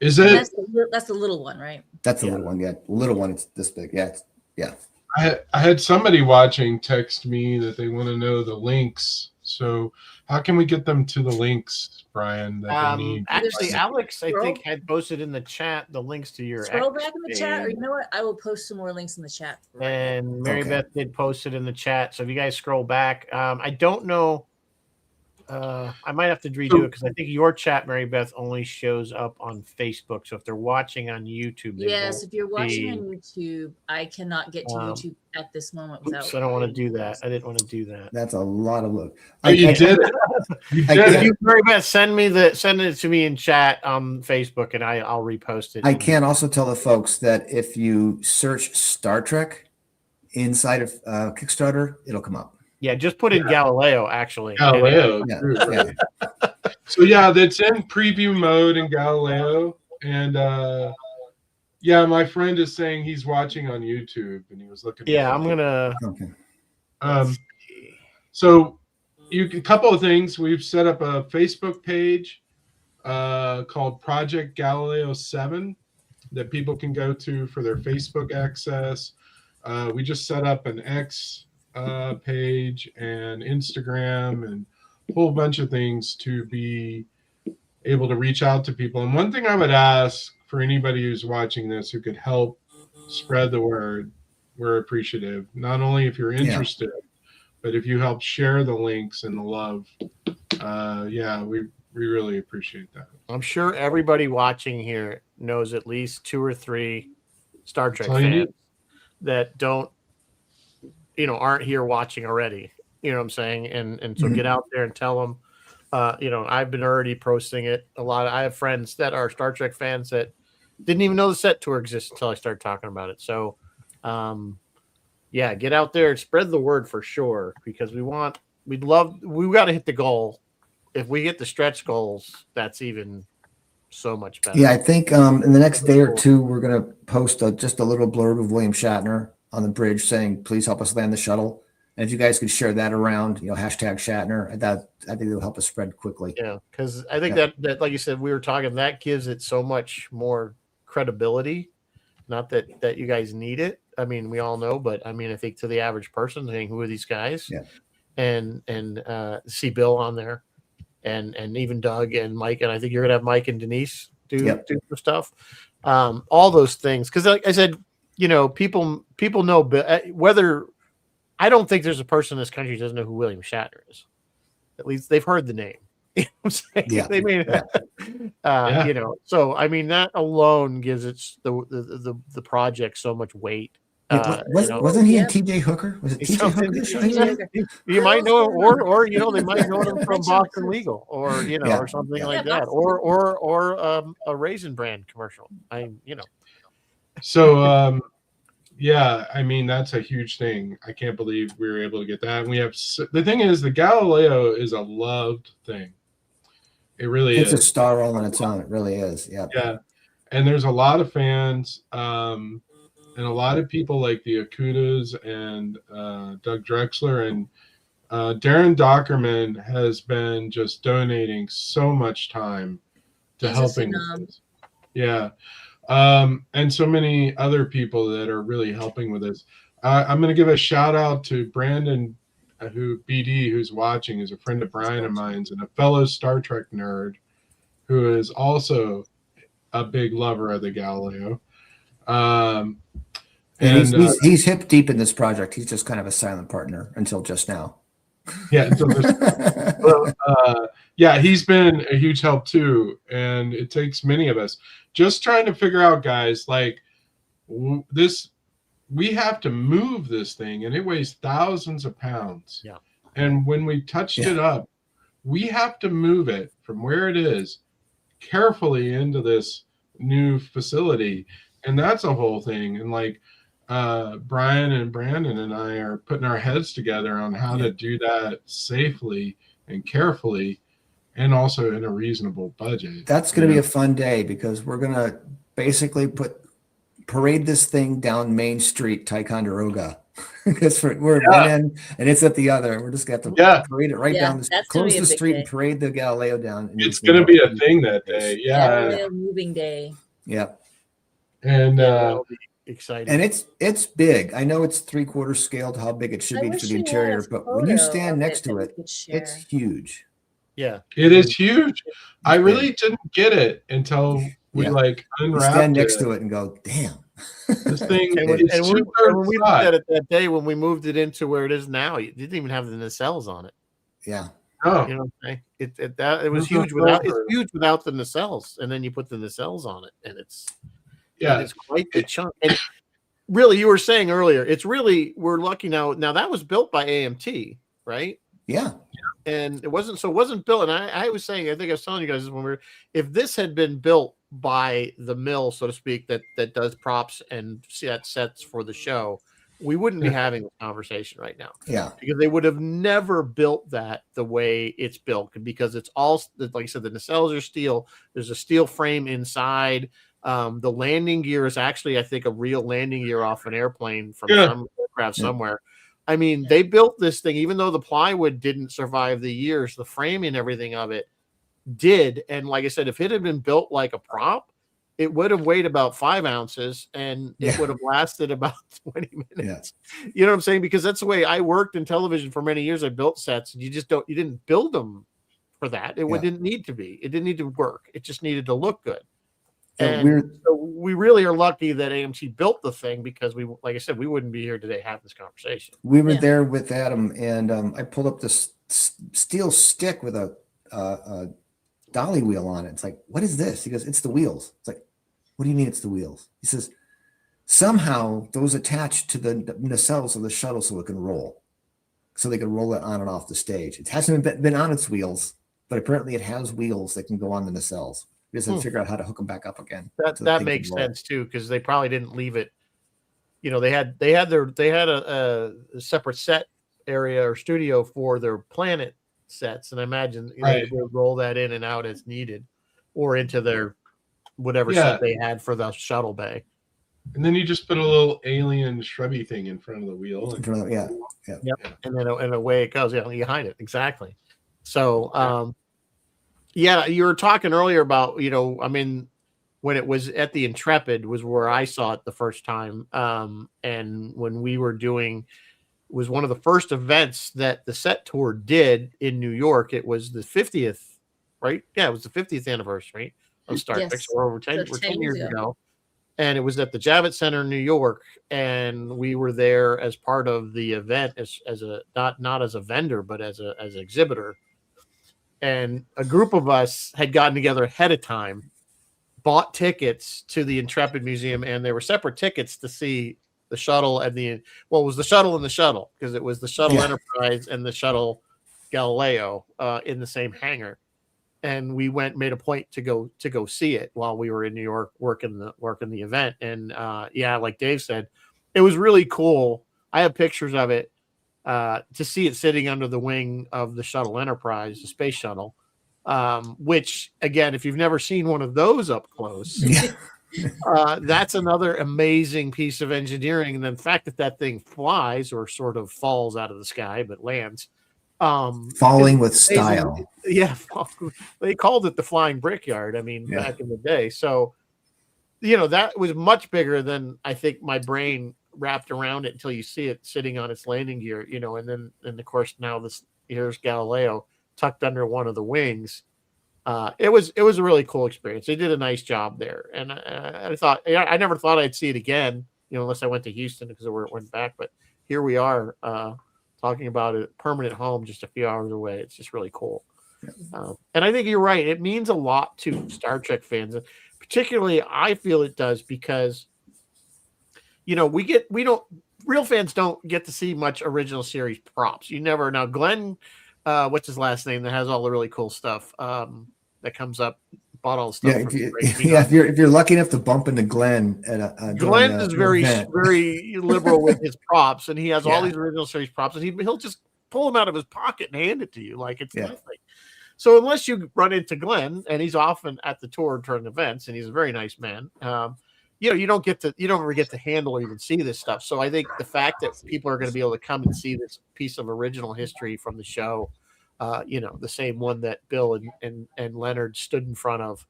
Is it? That's the little one, right? That's the little one. Yeah, little one. It's this big. Yeah, yeah. I had somebody watching text me that they want to know the links. So how can we get them to the links, Brian, that they need? Actually, Alex, I think, had posted in the chat the links to your Scroll back in the chat, or you know what? I will post some more links in the chat. And Mary Beth did post it in the chat. So if you guys scroll back, I don't know. I might have to redo it because I think your chat, Mary Beth, only shows up on Facebook. So if they're watching on YouTube, yes, if you're watching on YouTube, I cannot get to YouTube at this moment without. Oops, I don't want to do that. I didn't want to do that. That's a lot of look. You did it. You did it. You, Mary Beth, send it to me in chat on Facebook, and I'll repost it. I can also tell the folks that if you search Star Trek inside of Kickstarter, it'll come up. Yeah, just put in Galileo, actually. Galileo. Yeah. So yeah, that's in preview mode in Galileo. And my friend is saying he's watching on YouTube and he was looking. Yeah, I'm gonna. Okay. So a couple of things. We've set up a Facebook page called Project Galileo 7 that people can go to for their Facebook access. We just set up an X page and Instagram and a whole bunch of things to be able to reach out to people. And one thing I would ask for anybody who's watching this who could help spread the word, we're appreciative. Not only if you're interested, but if you help share the links and the love, we really appreciate that. I'm sure everybody watching here knows at least 2 or 3 Star Trek fans that aren't here watching already. You know what I'm saying? And so get out there and tell them. I've been already posting it a lot. I have friends that are Star Trek fans that didn't even know the set tour exists until I started talking about it. So, get out there and spread the word for sure, because we got to hit the goal. If we get the stretch goals, that's even so much better. Yeah, I think in the next day or two, we're going to post just a little blurb of William Shatner on the bridge saying, please help us land the shuttle. And if you guys could share that around, hashtag Shatner, I think it'll help us spread quickly. Yeah, because I think that, like you said, we were talking, that gives it so much more credibility. Not that you guys need it. I mean, we all know, but I mean, I think to the average person saying, who are these guys? Yeah. And see Bill on there, and even Doug and Mike, and I think you're gonna have Mike and Denise do some stuff. All those things, because like I said, people know whether. I don't think there's a person in this country who doesn't know who William Shatner is. At least they've heard the name. You know what I'm saying? Yeah. They may, So I mean, that alone gives it the project so much weight. Wasn't he in T.J. Hooker? Was it T.J. Hooker? You might know, or they might know him from Boston Legal, or or something like that, or a Raisin Brand commercial. So. I mean, that's a huge thing. I can't believe we were able to get that. And we have the thing is, the Galileo is a loved thing. It really is. It's a star all on its own. It really is. Yeah. Yeah. And there's a lot of fans and a lot of people like the Akutas and Doug Drexler and Darren Dockerman has been just donating so much time to helping. Yeah. And so many other people that are really helping with this. I'm going to give a shout out to Brandon, who's watching, is a friend of Brian of mine and a fellow Star Trek nerd who is also a big lover of the Galileo. And he's hip deep in this project. He's just kind of a silent partner until just now. Yeah. Yeah, he's been a huge help too. And it takes many of us just trying to figure out, guys, like this, we have to move this thing and it weighs thousands of pounds. Yeah. And when we touched it up, we have to move it from where it is carefully into this new facility. And that's a whole thing. And like, Brian and Brandon and I are putting our heads together on how to do that safely and carefully and also in a reasonable budget. That's going to be a fun day because we're going to basically parade this thing down Main Street, Ticonderoga. Because we're at one end and it's at the other. We're just going to have to parade it right down close the street and parade the Galileo down. It's going to be a thing that day. Yeah. Galileo moving day. Yep. And that'll be exciting. And it's big. I know it's 3/4 scale to how big it should be for the interior, but when you stand next to it, it's huge. Yeah, it is huge. I really didn't get it until we like unwrapped stand next to it and go, damn. This thing and when we looked at it that day when we moved it into where it is now, it didn't even have the nacelles on it. Yeah. Oh. You know what I'm saying? It was huge without the nacelles, and then you put the nacelles on it, and it's quite the chunk. And really, you were saying earlier, it's really, we're lucky now. Now that was built by AMT, right? Yeah. And it wasn't built. And I was saying, I think I was telling you guys when if this had been built by the mill, so to speak, that does props and sets for the show, we wouldn't be having a conversation right now. Yeah. Because they would have never built that the way it's built, because it's all, like I said, the nacelles are steel. There's a steel frame inside. The landing gear is actually, I think, a real landing gear off an airplane from some aircraft somewhere. I mean, they built this thing, even though the plywood didn't survive the years, the framing and everything of it did. And like I said, if it had been built like a prop, it would have weighed about 5 ounces and it would have lasted about 20 minutes. Yeah. You know what I'm saying? Because that's the way I worked in television for many years. I built sets, and you didn't build them for that. It didn't need to be. It didn't need to work. It just needed to look good. And so we really are lucky that AMT built the thing, because we, like I said, we wouldn't be here today having this conversation. We were there with Adam, and I pulled up this steel stick with a dolly wheel on it. It's like, what is this? He goes, it's the wheels. It's like, what do you mean it's the wheels? He says, somehow those attach to the nacelles of the shuttle so it can roll. So they can roll it on and off the stage. It hasn't been on its wheels, but apparently it has wheels that can go on the nacelles. We just have to figure out how to hook them back up again. That makes sense too, because they probably didn't leave it. You know, they had a separate set area or studio for their Planet sets, and I imagine they would roll that in and out as needed, or into their whatever set they had for the shuttle bay. And then you just put a little alien shrubby thing in front of the wheel. And then and away it goes. Yeah, behind it, exactly. So. Yeah, you were talking earlier about, I mean, when it was at the Intrepid was where I saw it the first time. And when we were was one of the first events that the set tour did in New York. It was the 50th, right? Yeah, it was the 50th anniversary of Star Trek. So we're over 10 years ago. And it was at the Javits Center in New York. And we were there as part of the event as a, not as a vendor, but as an exhibitor. And a group of us had gotten together ahead of time, bought tickets to the Intrepid Museum, and there were separate tickets to see the shuttle and it was the shuttle and the shuttle, because it was the Shuttle Enterprise and the Shuttle Galileo in the same hangar. And we made a point to go see it while we were in New York working the event. And like Dave said, it was really cool. I have pictures of it. To see it sitting under the wing of the Shuttle Enterprise, the space shuttle, which, again, if you've never seen one of those up close, that's another amazing piece of engineering. And the fact that thing flies, or sort of falls out of the sky, but lands. Falling with style. Yeah, they called it the Flying Brickyard, I mean, back in the day. So, that was much bigger than I think my brain wrapped around it until you see it sitting on its landing gear, you know, and then of course now here's Galileo tucked under one of the wings. It was a really cool experience. They did a nice job there, and I thought I never thought I'd see it again, you know, unless I went to Houston because it went back. But here we are talking about a permanent home just a few hours away. It's just really cool. And I think you're right. It means a lot to Star Trek fans, and particularly I feel it does because, you know, real fans don't get to see much original series props. You never now Glenn. What's his last name that has all the really cool stuff that comes up, bought all the stuff. If you're lucky enough to bump into Glenn at Glenn is very liberal with his props, and he has all these original series props, and he'll just pull them out of his pocket and hand it to you like it's nothing. So unless you run into Glenn, and he's often at the tour during events, and he's a very nice man, you know, you don't ever get to handle or even see this stuff. So I think the fact that people are going to be able to come and see this piece of original history from the show, you know, the same one that Bill and Leonard stood in front of,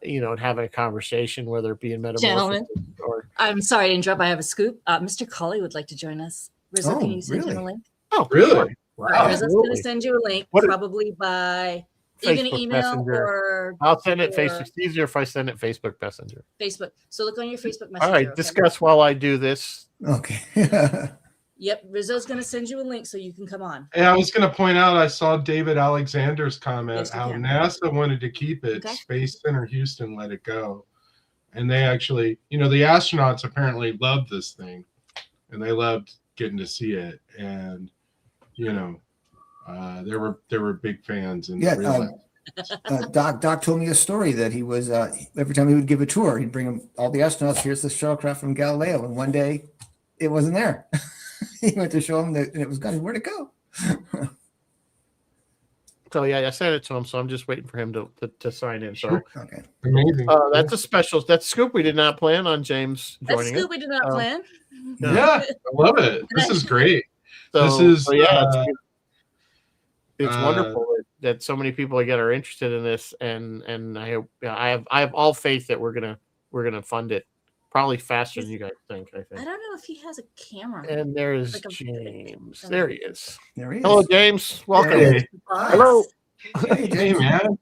you know, and having a conversation, whether it be in Metamorphosis. Gentlemen, I'm sorry to interrupt. I have a scoop. Mr. Colley would like to join us. Rizzo, can you send him a link? Oh, really? Sure. All right, Rizzo's going to send you a link, probably by. Are you going to email Messenger. or? I'll send it Facebook. It's easier if I send it Facebook Messenger. Facebook. So look on your Facebook Messenger. All right, discuss while I do this. Okay. Yep, Rizzo's going to send you a link so you can come on. Yeah, I was going to point out, I saw David Alexander's comment Yes, how can. NASA wanted to keep it. Okay. Space Center Houston let it go. And they actually, you know, the astronauts apparently loved this thing, and they loved getting to see it. And, you know, there were big fans. And Doc told me a story that he was every time he would give a tour, he'd bring them all the astronauts. Here's the shuttlecraft from Galileo, and one day it wasn't there. He went to show him that and it was gone. Where'd it go? So yeah, I sent it to him. So I'm just waiting for him to sign in. So Okay, amazing. That's a special. That's scoop we did not plan on James That's joining scoop we did not plan. Yeah, I love it. This is great. It's wonderful that so many people again are interested in this, and I have all faith that we're gonna fund it probably faster than you guys think. I I think. don't know if he has a camera. And there's Like a- James. There he is. there he is. Hello, James. Welcome. Hey. Hello. Hey, Hey, James. man.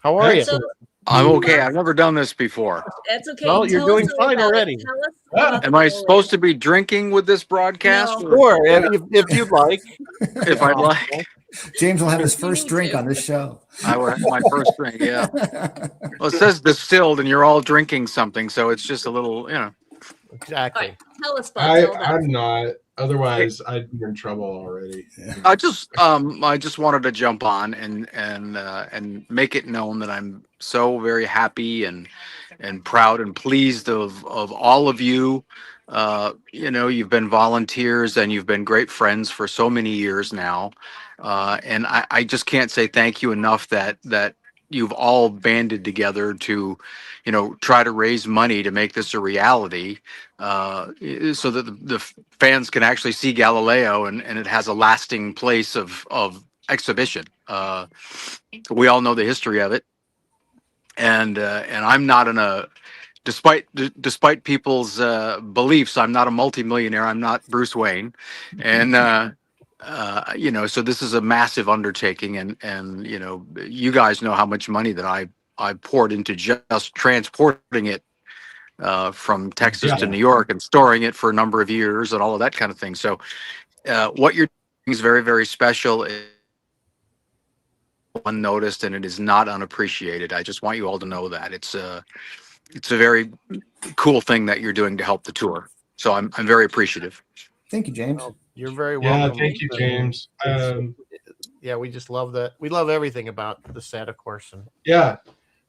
How are you? So I'm okay. I've never done this before. that's okay. Well, you're Tell doing us all fine about it. already. Tell us Yeah. about Am I the supposed to be drinking with this broadcast? No. Sure, if you'd like. If I'd like, James will have his You first need drink to. on this show. I would have my first drink. Yeah. Well, it says distilled, and you're all drinking something, so it's just a little, you know. Exactly. All right. Tell us about it. I'm not. Otherwise, I'd be in trouble already. I just wanted to jump on and make it known that I'm so very happy and proud and pleased of all of you. You know, you've been volunteers and you've been great friends for so many years now, and I just can't say thank you enough that you've all banded together to, you know, try to raise money to make this a reality, so that the fans can actually see Galileo and it has a lasting place of exhibition. We all know the history of it, and I'm not in a, despite people's beliefs, I'm not a multimillionaire. I'm not Bruce Wayne, and you know, so this is a massive undertaking, and you know, you guys know how much money that I poured into just transporting it from Texas to New York and storing it for a number of years and all of that kind of thing. So what you're doing is very, very special. It's unnoticed and it is not unappreciated. I just want you all to know that it's a very cool thing that you're doing to help the tour. So I'm very appreciative. Thank you, James. Well, you're very Yeah, welcome. thank you, James. Yeah, we just love that. We love everything about the set, of course. And Yeah,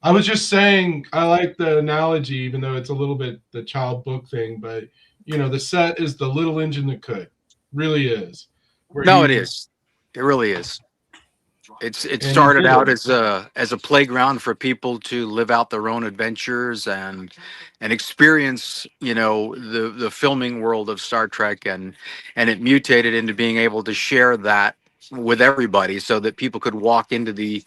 I was just saying, I like the analogy, even though it's a little bit the child book thing, but you know, the set is the little engine that could, really is. No, it is. It really is. It started out as a playground for people to live out their own adventures and experience, you know, the filming world of Star Trek, and it mutated into being able to share that with everybody so that people could walk into the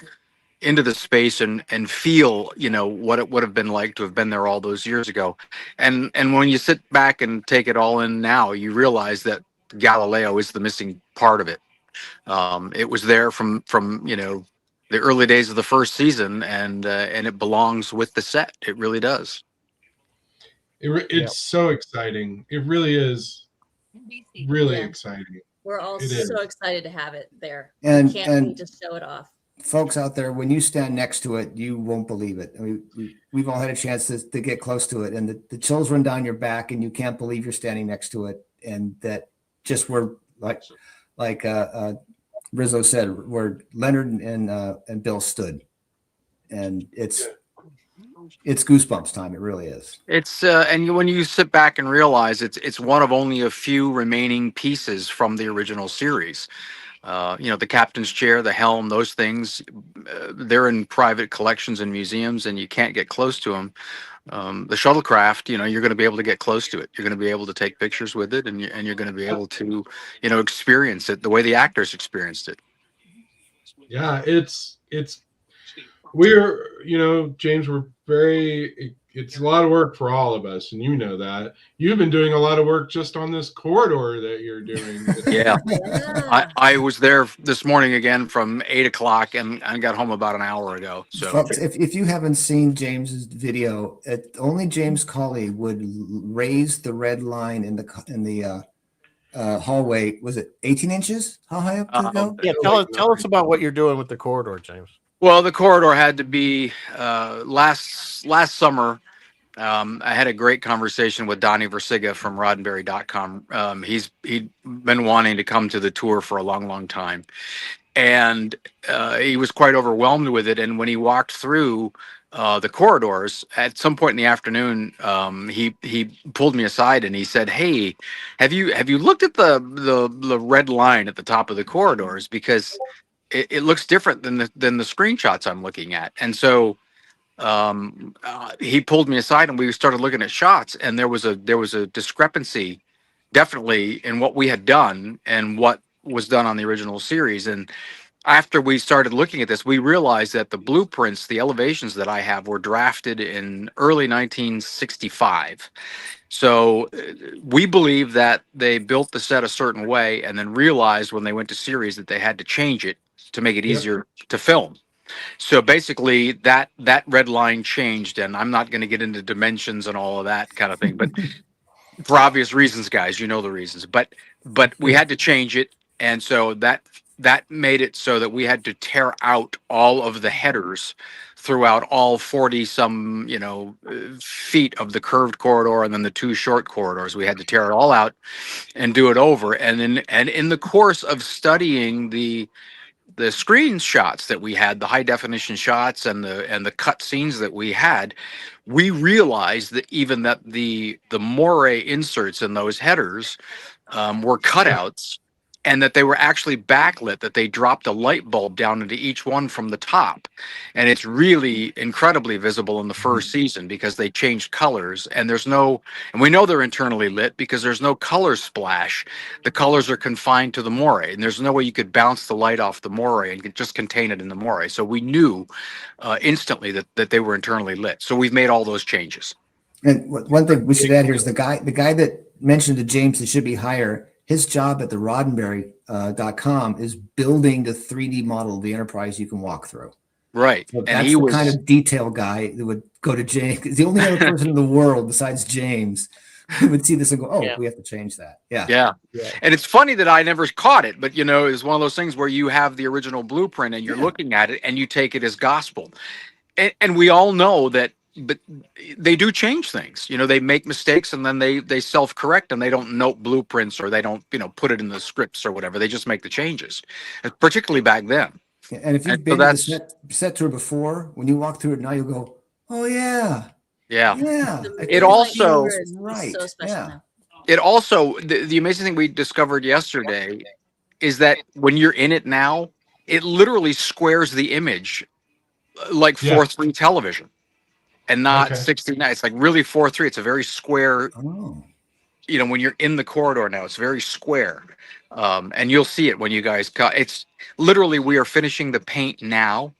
into the space and feel, you know, what it would have been like to have been there all those years ago. And when you sit back and take it all in now, you realize that Galileo is the missing part of it. It was there from you know, the early days of the first season, and it belongs with the set. It really does. It's so exciting. It really is really Yeah. exciting. We're all It is. so excited to have it there. And Can't and wait to show it off. folks out there, when you stand next to it, you won't believe it. I mean, we've all had a chance to get close to it, and the chills run down your back, and you can't believe you're standing next to it, and that just were like Rizzo said, where Leonard and Bill stood, and it's goosebumps time. It really is. It's when you sit back and realize it's one of only a few remaining pieces from the original series. You know, the captain's chair, the helm, those things, they're in private collections and museums, and you can't get close to them. The shuttlecraft, you know, you're going to be able to get close to it. You're going to be able to take pictures with it, and you're going to be able to, you know, experience it the way the actors experienced it. Yeah, we're, you know, James, it's a lot of work for all of us, and you know that. You've been doing a lot of work just on this corridor that you're doing. Yeah. Yeah. I was there this morning again from 8 o'clock and got home about an hour ago. So Folks, if you haven't seen James's video, only James Colley would raise the red line in the hallway. Was it 18 inches? How high up did it go? Yeah, tell us about what you're doing with the corridor, James. well, the corridor had to be last summer. I had a great conversation with Donnie Versiga from Roddenberry.com. He'd been wanting to come to the tour for a long time, and he was quite overwhelmed with it. And when he walked through the corridors at some point in the afternoon, he pulled me aside and he said, "Hey, have you looked at the red line at the top of the corridors, because it looks different than the screenshots I'm looking at." And so he pulled me aside and we started looking at shots, and there was a discrepancy definitely in what we had done and what was done on the original series. And after we started looking at this, we realized that the blueprints, the elevations that I have, were drafted in early 1965. So we believe that they built the set a certain way and then realized when they went to series that they had to change it to make it easier to film. So basically that red line changed, and I'm not going to get into dimensions and all of that kind of thing, but for obvious reasons, guys, you know the reasons, but we had to change it. And so that made it so that we had to tear out all of the headers throughout all 40 some, you know, feet of the curved corridor, and then the two short corridors. We had to tear it all out and do it over. And in the course of studying the screenshots that we had, the high definition shots and the cut scenes that we had, we realized that even that the moire inserts in those headers were cutouts, and that they were actually backlit, that they dropped a light bulb down into each one from the top. And it's really incredibly visible in the first season because they changed colors, and and we know they're internally lit because there's no color splash. The colors are confined to the moire, and there's no way you could bounce the light off the moire and just contain it in the moire. So we knew instantly that they were internally lit. So we've made all those changes. And one thing we should add here is the guy that mentioned to James that should be higher. His job at the Roddenberry.com is building the 3D model of the Enterprise you can walk through. Right. So And that's he the was kind of detail guy that would go to James. He's the only other person in the world besides James who would see this and go, "Oh, we have to change that." Yeah. And it's funny that I never caught it, but you know, it's one of those things where you have the original blueprint and you're looking at it and you take it as gospel. And we all know that, but they do change things. You know, they make mistakes and then they self-correct, and they don't note blueprints, or they don't, you know, put it in the scripts or whatever. They just make the changes, particularly back then. And if you've been to the set tour before, when you walk through it now, you'll go, "Oh yeah. It also right. So special now. It also, the amazing thing we discovered yesterday is that when you're in it now, it literally squares the image like 4:3 television. And not 69. It's like really 4:3. It's a very square. You know, when you're in the corridor now, it's very square. And you'll see it when you guys cut. It's literally, we are finishing the paint now.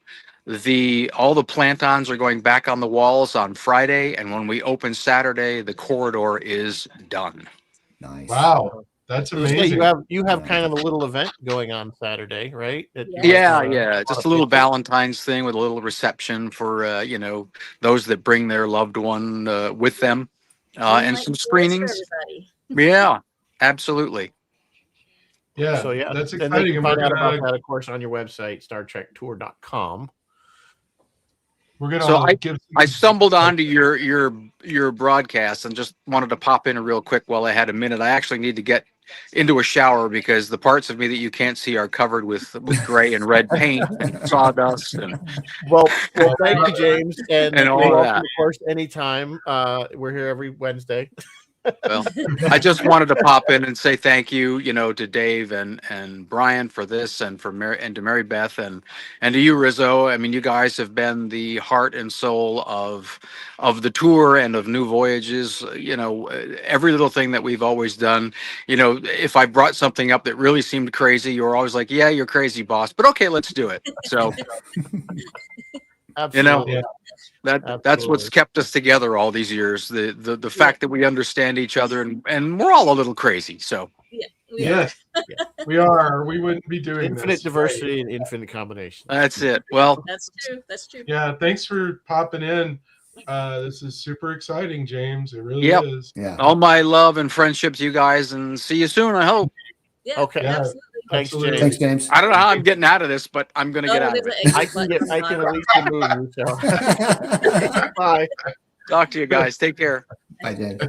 all the plant-ons are going back on the walls on Friday, and when we open Saturday, the corridor is done. Nice. Wow, that's So, yeah, amazing. you have kind of a little event going on Saturday, right? That you Yeah, might yeah, wanna just a little pitch it. Valentine's thing with a little reception for those that bring their loved one with them, and Green some light for screenings. everybody. Yeah, absolutely. Yeah, So yeah, that's and they exciting. can And we're find out about gonna that, of course, on your website, StarTrekTour.com. So give. I stumbled onto your broadcast and just wanted to pop in real quick while I had a minute. I actually need to get into a shower because the parts of me that you can't see are covered with gray and red paint and sawdust and Well, thank you, James, and And all you're of welcome, that. of course, anytime. We're here every Wednesday. well, I just wanted to pop in and say thank you, to Dave and Brian for this, and to Mary Beth and to you, Rizzo. I mean, you guys have been the heart and soul of the tour and of New Voyages. Every little thing that we've always done. If I brought something up that really seemed crazy, you were always like, "Yeah, you're crazy, boss," but okay, let's do it. So. Absolutely. Yeah. That's what's kept us together all these years. The fact that we understand each other and we're all a little crazy. So Yes, we are. We wouldn't be doing Infinite this. diversity and infinite combination. that's it. Well, That's true. That's true. Yeah, thanks for popping in. This is super exciting, James. It really Yep. is. Yeah. all my love and friendship to you guys, and see you soon. I hope. Yeah. Okay. Yeah. Absolutely. Thanks, Absolutely. James. Thanks, James. I don't know how I'm getting out of this, but I'm gonna get out of there's it. an I exit can button at on- least remove you. So. Bye. Talk to you guys. Take care. I did.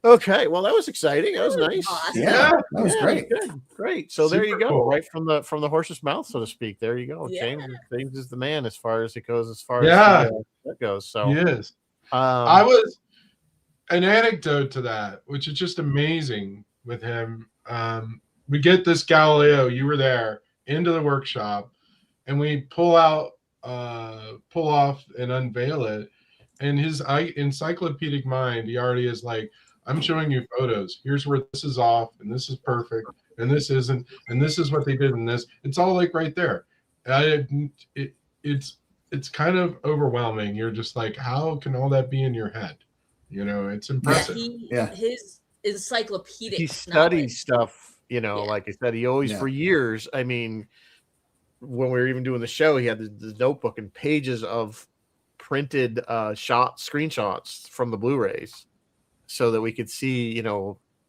Okay. Well, that was exciting. That was nice. Awesome. Yeah, that was Yeah, great. Good. Great. So there you Super go. cool. Right from the horse's mouth, so to speak. There you go. Yeah. James is the man as far as it goes. As far Yeah. as that goes. So Yes. I was an anecdote to that, which is just amazing with him. We get this Galileo, you were there, into the workshop, and we pull off and unveil it. And his encyclopedic mind, he already is like, I'm showing you photos. Here's where this is off, and this is perfect, and this isn't, and this is what they did in this. It's all like right there. It's kind of overwhelming. You're just like, how can all that be in your head? It's impressive. His encyclopedic. he studies knowledge. stuff. Yeah. Like I said, he always for years. I mean, when we were even doing the show, he had the notebook and pages of printed screenshots from the Blu-rays, so that we could see.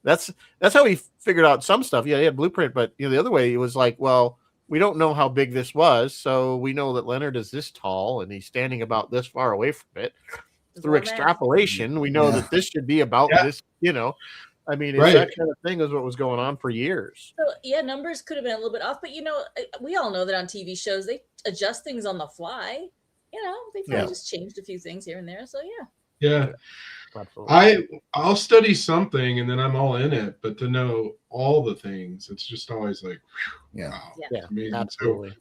That's how he figured out some stuff. Yeah, he had blueprint, but the other way, it was like, well, we don't know how big this was, so we know that Leonard is this tall and he's standing about this far away from it. Through extrapolation, we know that this should be about this. I mean, it's that kind of thing is what was going on for years. So yeah, numbers could have been a little bit off, but we all know that on TV shows they adjust things on the fly. They probably just changed a few things here and there. So Yeah. Absolutely. I'll study something and then I'm all in it, but to know all the things, it's just always like, whew, wow, Yeah, amazing. absolutely. So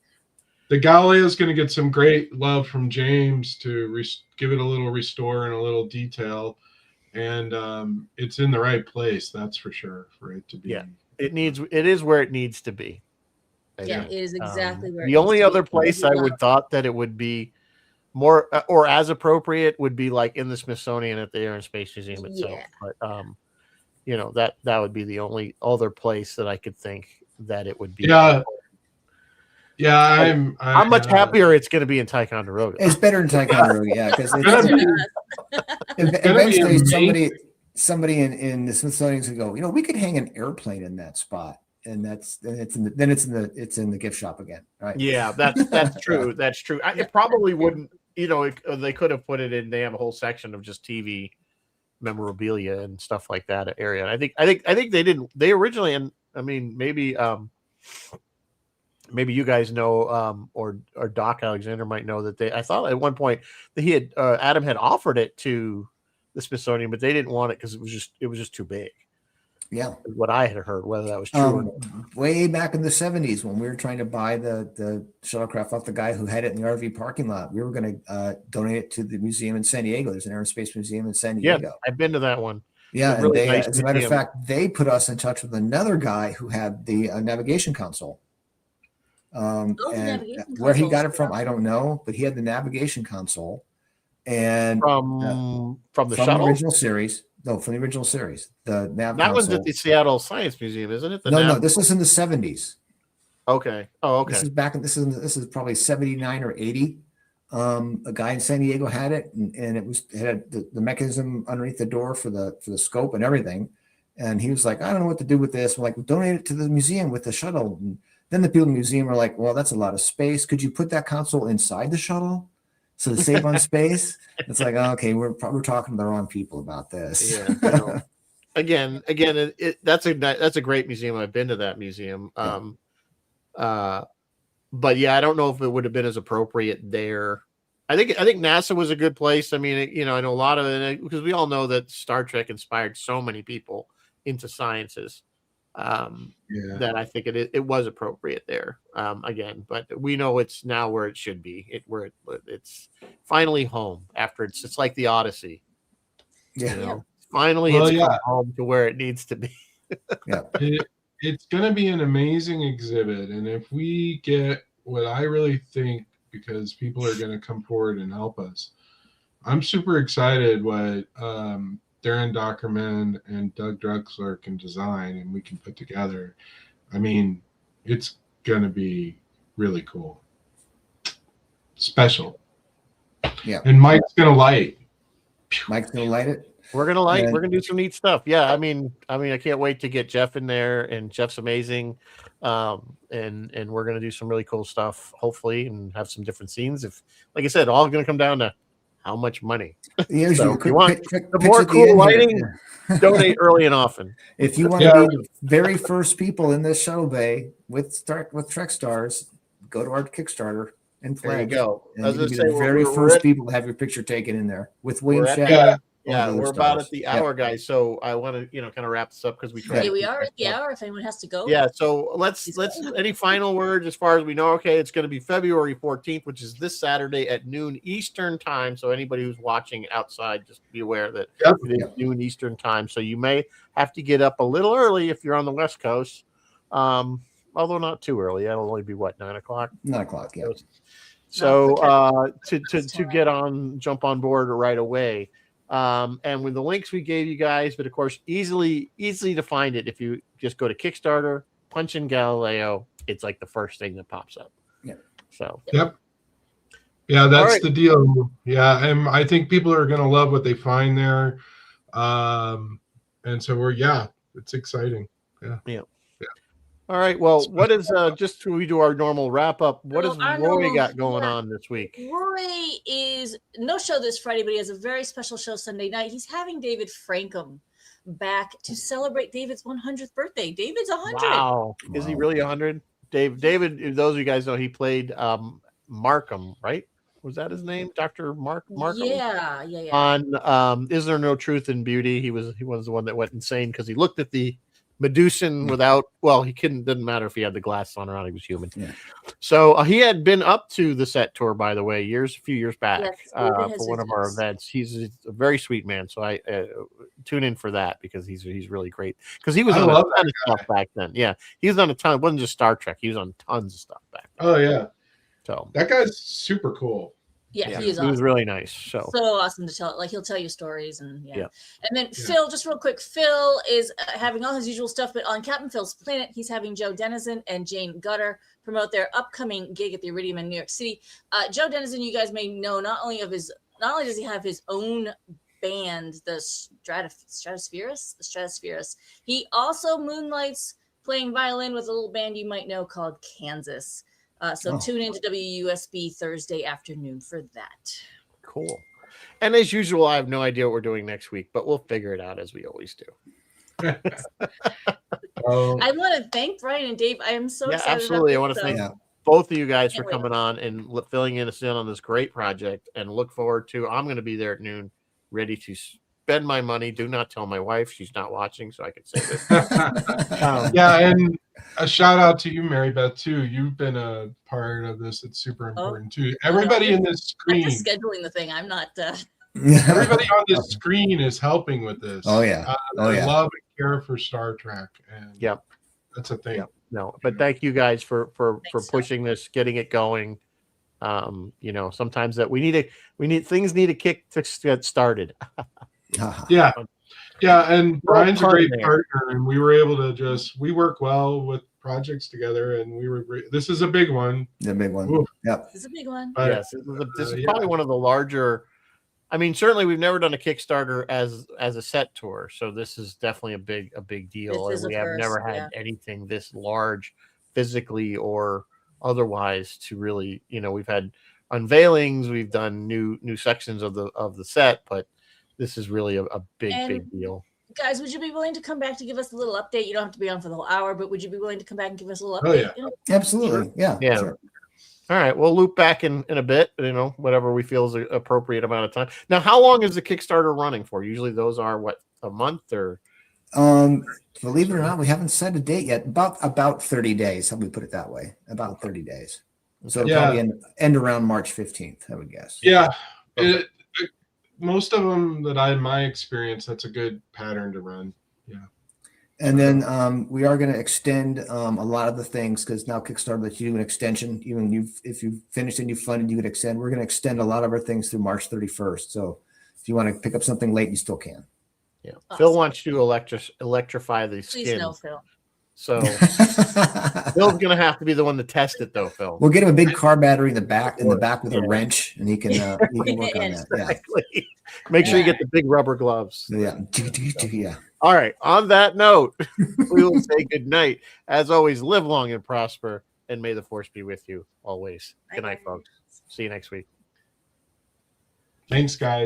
the Galileo is going to get some great love from James to give it a little restore and a little detail, and it's in the right place, that's for sure, for it to be. Yeah, it is where it needs to be. it is exactly where. The only other place I would thought that it would be more or as appropriate would be like in the Smithsonian at the Air and Space Museum itself. Yeah. But that would be the only other place that I could think that it would be. Yeah, I'm much happier it's going to be in Ticonderoga. It's better in Ticonderoga, yeah, because eventually somebody in the Smithsonian's gonna go, we could hang an airplane in that spot, and it's in the gift shop again, right? Yeah, that's true. That's true. It probably wouldn't. They could have put it in. They have a whole section of just TV memorabilia and stuff like that area. And I think they didn't. They originally, and I mean, maybe you guys know, or Doc Alexander might know that I thought at one point that he had Adam had offered it to the Smithsonian, but they didn't want it because it was just too big. Yeah, what I had heard, whether that was true or not. Way back in the 70s when we were trying to buy the shuttlecraft off the guy who had it in the RV parking lot, we were going to donate it to the museum in San Diego. There's an Air and Space Museum in San Diego. Yeah, I've been to that one. Yeah, and really nice as a matter of fact, they put us in touch with another guy who had the navigation console. And the navigation where he console's got it from, cool. I don't know, but he had the navigation console. And from the from shuttle. the original series. No, from the original series. The nav That one's console. at the Seattle Science Museum, isn't it? The No, nav- this was in the 70s. Okay. Oh, okay. This is back in this is probably 79 or 80. A guy in San Diego had it, and it had the mechanism underneath the door for the scope and everything. And he was like, I don't know what to do with this. We're like, well, donate it to the museum with the shuttle. And then the people in the museum are like, well, that's a lot of space. Could you put that console inside the shuttle? So to save on space, it's like, oh, okay, we're talking to the wrong people about this. Yeah. No. Again, that's a great museum. I've been to that museum. But yeah, I don't know if it would have been as appropriate there. I think NASA was a good place. I mean, I know a lot of it because we all know that Star Trek inspired so many people into sciences. That I think it was appropriate there. Again, but we know it's now where it should be. It's finally home after it's like the Odyssey. Yeah. Finally it's come home to where it needs to be. Yeah. It's going to be an amazing exhibit. And if we get what I really think, because people are going to come forward and help us, I'm super excited what Darren Dockerman and Doug Drexler can design and we can put together. I mean, it's going to be really cool. Special. Yeah. And Mike's going to light. Mike's going to light it. We're gonna do some neat stuff. Yeah, I mean, I can't wait to get Jeff in there, and Jeff's amazing. And we're gonna do some really cool stuff, hopefully, and have some different scenes. If, like I said, all gonna come down to how much money. Yeah, So if you want the more cool lighting, donate early and often. If you want to be the very first people in this shuttle bay with Trek Stars, go to our Kickstarter and There you pledge. go. And I was you can gonna be say, the very we're first at- people to have your picture taken in there with William we're at- Shatner. Yeah, we're about at the hour, guys. So I want to, kind of wrap this up because we try. Yeah, we are at the hour. If anyone has to go. Yeah, so let's any final words as far as we know. Okay, it's going to be February 14th, which is this Saturday at noon Eastern time. So anybody who's watching outside, just be aware that it is noon Eastern time. So you may have to get up a little early if you're on the West Coast, although not too early. That'll only be 9 o'clock. 9 o'clock, yeah. So to jump on board right away. And with the links we gave you guys, but of course, easily to find it. If you just go to Kickstarter, punch in Galileo, it's like the first thing that pops up. Yeah. So. Yep. Yeah, that's the deal. Yeah, and I think people are going to love what they find there. And so it's exciting. Yeah. All right. Well, what is just so we do our normal wrap up? What has Roy got going on this week? Roy is no show this Friday, but he has a very special show Sunday night. He's having David Frankham back to celebrate David's 100th birthday. David's 100. Wow. Is he really 100? David, those of you guys know, he played Markham, right? Was that his name? Dr. Markham? Yeah. On Is There No Truth in Beauty? He was the one that went insane because he looked at the Medusan without, he didn't matter if he had the glasses on or not, he was human. Yeah. So he had been up to the set tour, by the way, a few years back for one of our events. He's a very sweet man. So I tune in for that because he's really great. Because he was on a ton of stuff back then. Yeah. He was on a ton. It wasn't just Star Trek. He was on tons of stuff back then. Oh, yeah. So that guy's super cool. Yeah, he is awesome. He was really nice. So awesome to tell. Like, he'll tell you stories and And then Phil, just real quick, Phil is having all his usual stuff, but on Captain Phil's Planet, he's having Joe Denizen and Jane Gutter promote their upcoming gig at the Iridium in New York City. Joe Denizen, you guys may know, not only does he have his own band, the Stratospherus. He also moonlights playing violin with a little band you might know called Kansas. Tune into WUSB Thursday afternoon for that. Cool. And as usual, I have no idea what we're doing next week, but we'll figure it out as we always do. I want to thank Brian and Dave. I am so excited. Absolutely. I want to thank both of you guys for coming on and filling us in on this great project, and look forward to, I'm going to be there at noon, ready to spend my money. Do not tell my wife. She's not watching, so I can say this. And a shout out to you, Mary Beth, too. You've been a part of this. It's super important, too. Everybody in this screen. I'm just scheduling the thing. I'm not. Everybody on this screen is helping with this. Oh, yeah. I love and care for Star Trek. And That's a thing. Yeah. No, but thank you guys for Thanks, pushing this, getting it going. You know, sometimes that things need a kick to get started. Yeah. Yeah, and Brian's a pun great there. partner, and we were able to we work well with projects together, and we were great. This is a big one. The big one. Ooh. Yep. This is a big one. But, Yes, this is yeah. probably one of the larger. I mean, certainly we've never done a Kickstarter as a set tour, so this is definitely a big deal. This is And we a have first, never had anything this large, physically or otherwise, to really, you know, we've had unveilings, we've done new sections of the set, but this is really a big deal. Guys, would you be willing to come back to give us a little update? You don't have to be on for the whole hour, but would you be willing to come back and give us a little Oh, update? yeah. Absolutely. Yeah. Yeah. Sure. All right, we'll loop back in a bit, you know, whatever we feel is an appropriate amount of time. Now, how long is the Kickstarter running for? Usually those are what, a month or? Believe it or not, we haven't set a date yet. About 30 days. How do we put it that way? About 30 days. So it'll probably end around March 15th, I would guess. Yeah. Most of them that in my experience, that's a good pattern to run. Yeah. And then we are going to extend a lot of the things, because now Kickstarter lets you do an extension. Even if you finished and you funded, you could extend. We're going to extend a lot of our things through March 31st. So if you want to pick up something late, you still can. Yeah. Awesome. Phil wants you to electrify the skins. Please no, Phil. So Phil's gonna have to be the one to test it, though, Phil. We'll get him a big car battery in the back with a wrench, and he can work on that. Yeah. Exactly. Make sure you get the big rubber gloves. Yeah. Yeah. All right. On that note, we will say good night. As always, live long and prosper, and may the force be with you always. Good night, folks. See you next week. Thanks, guys.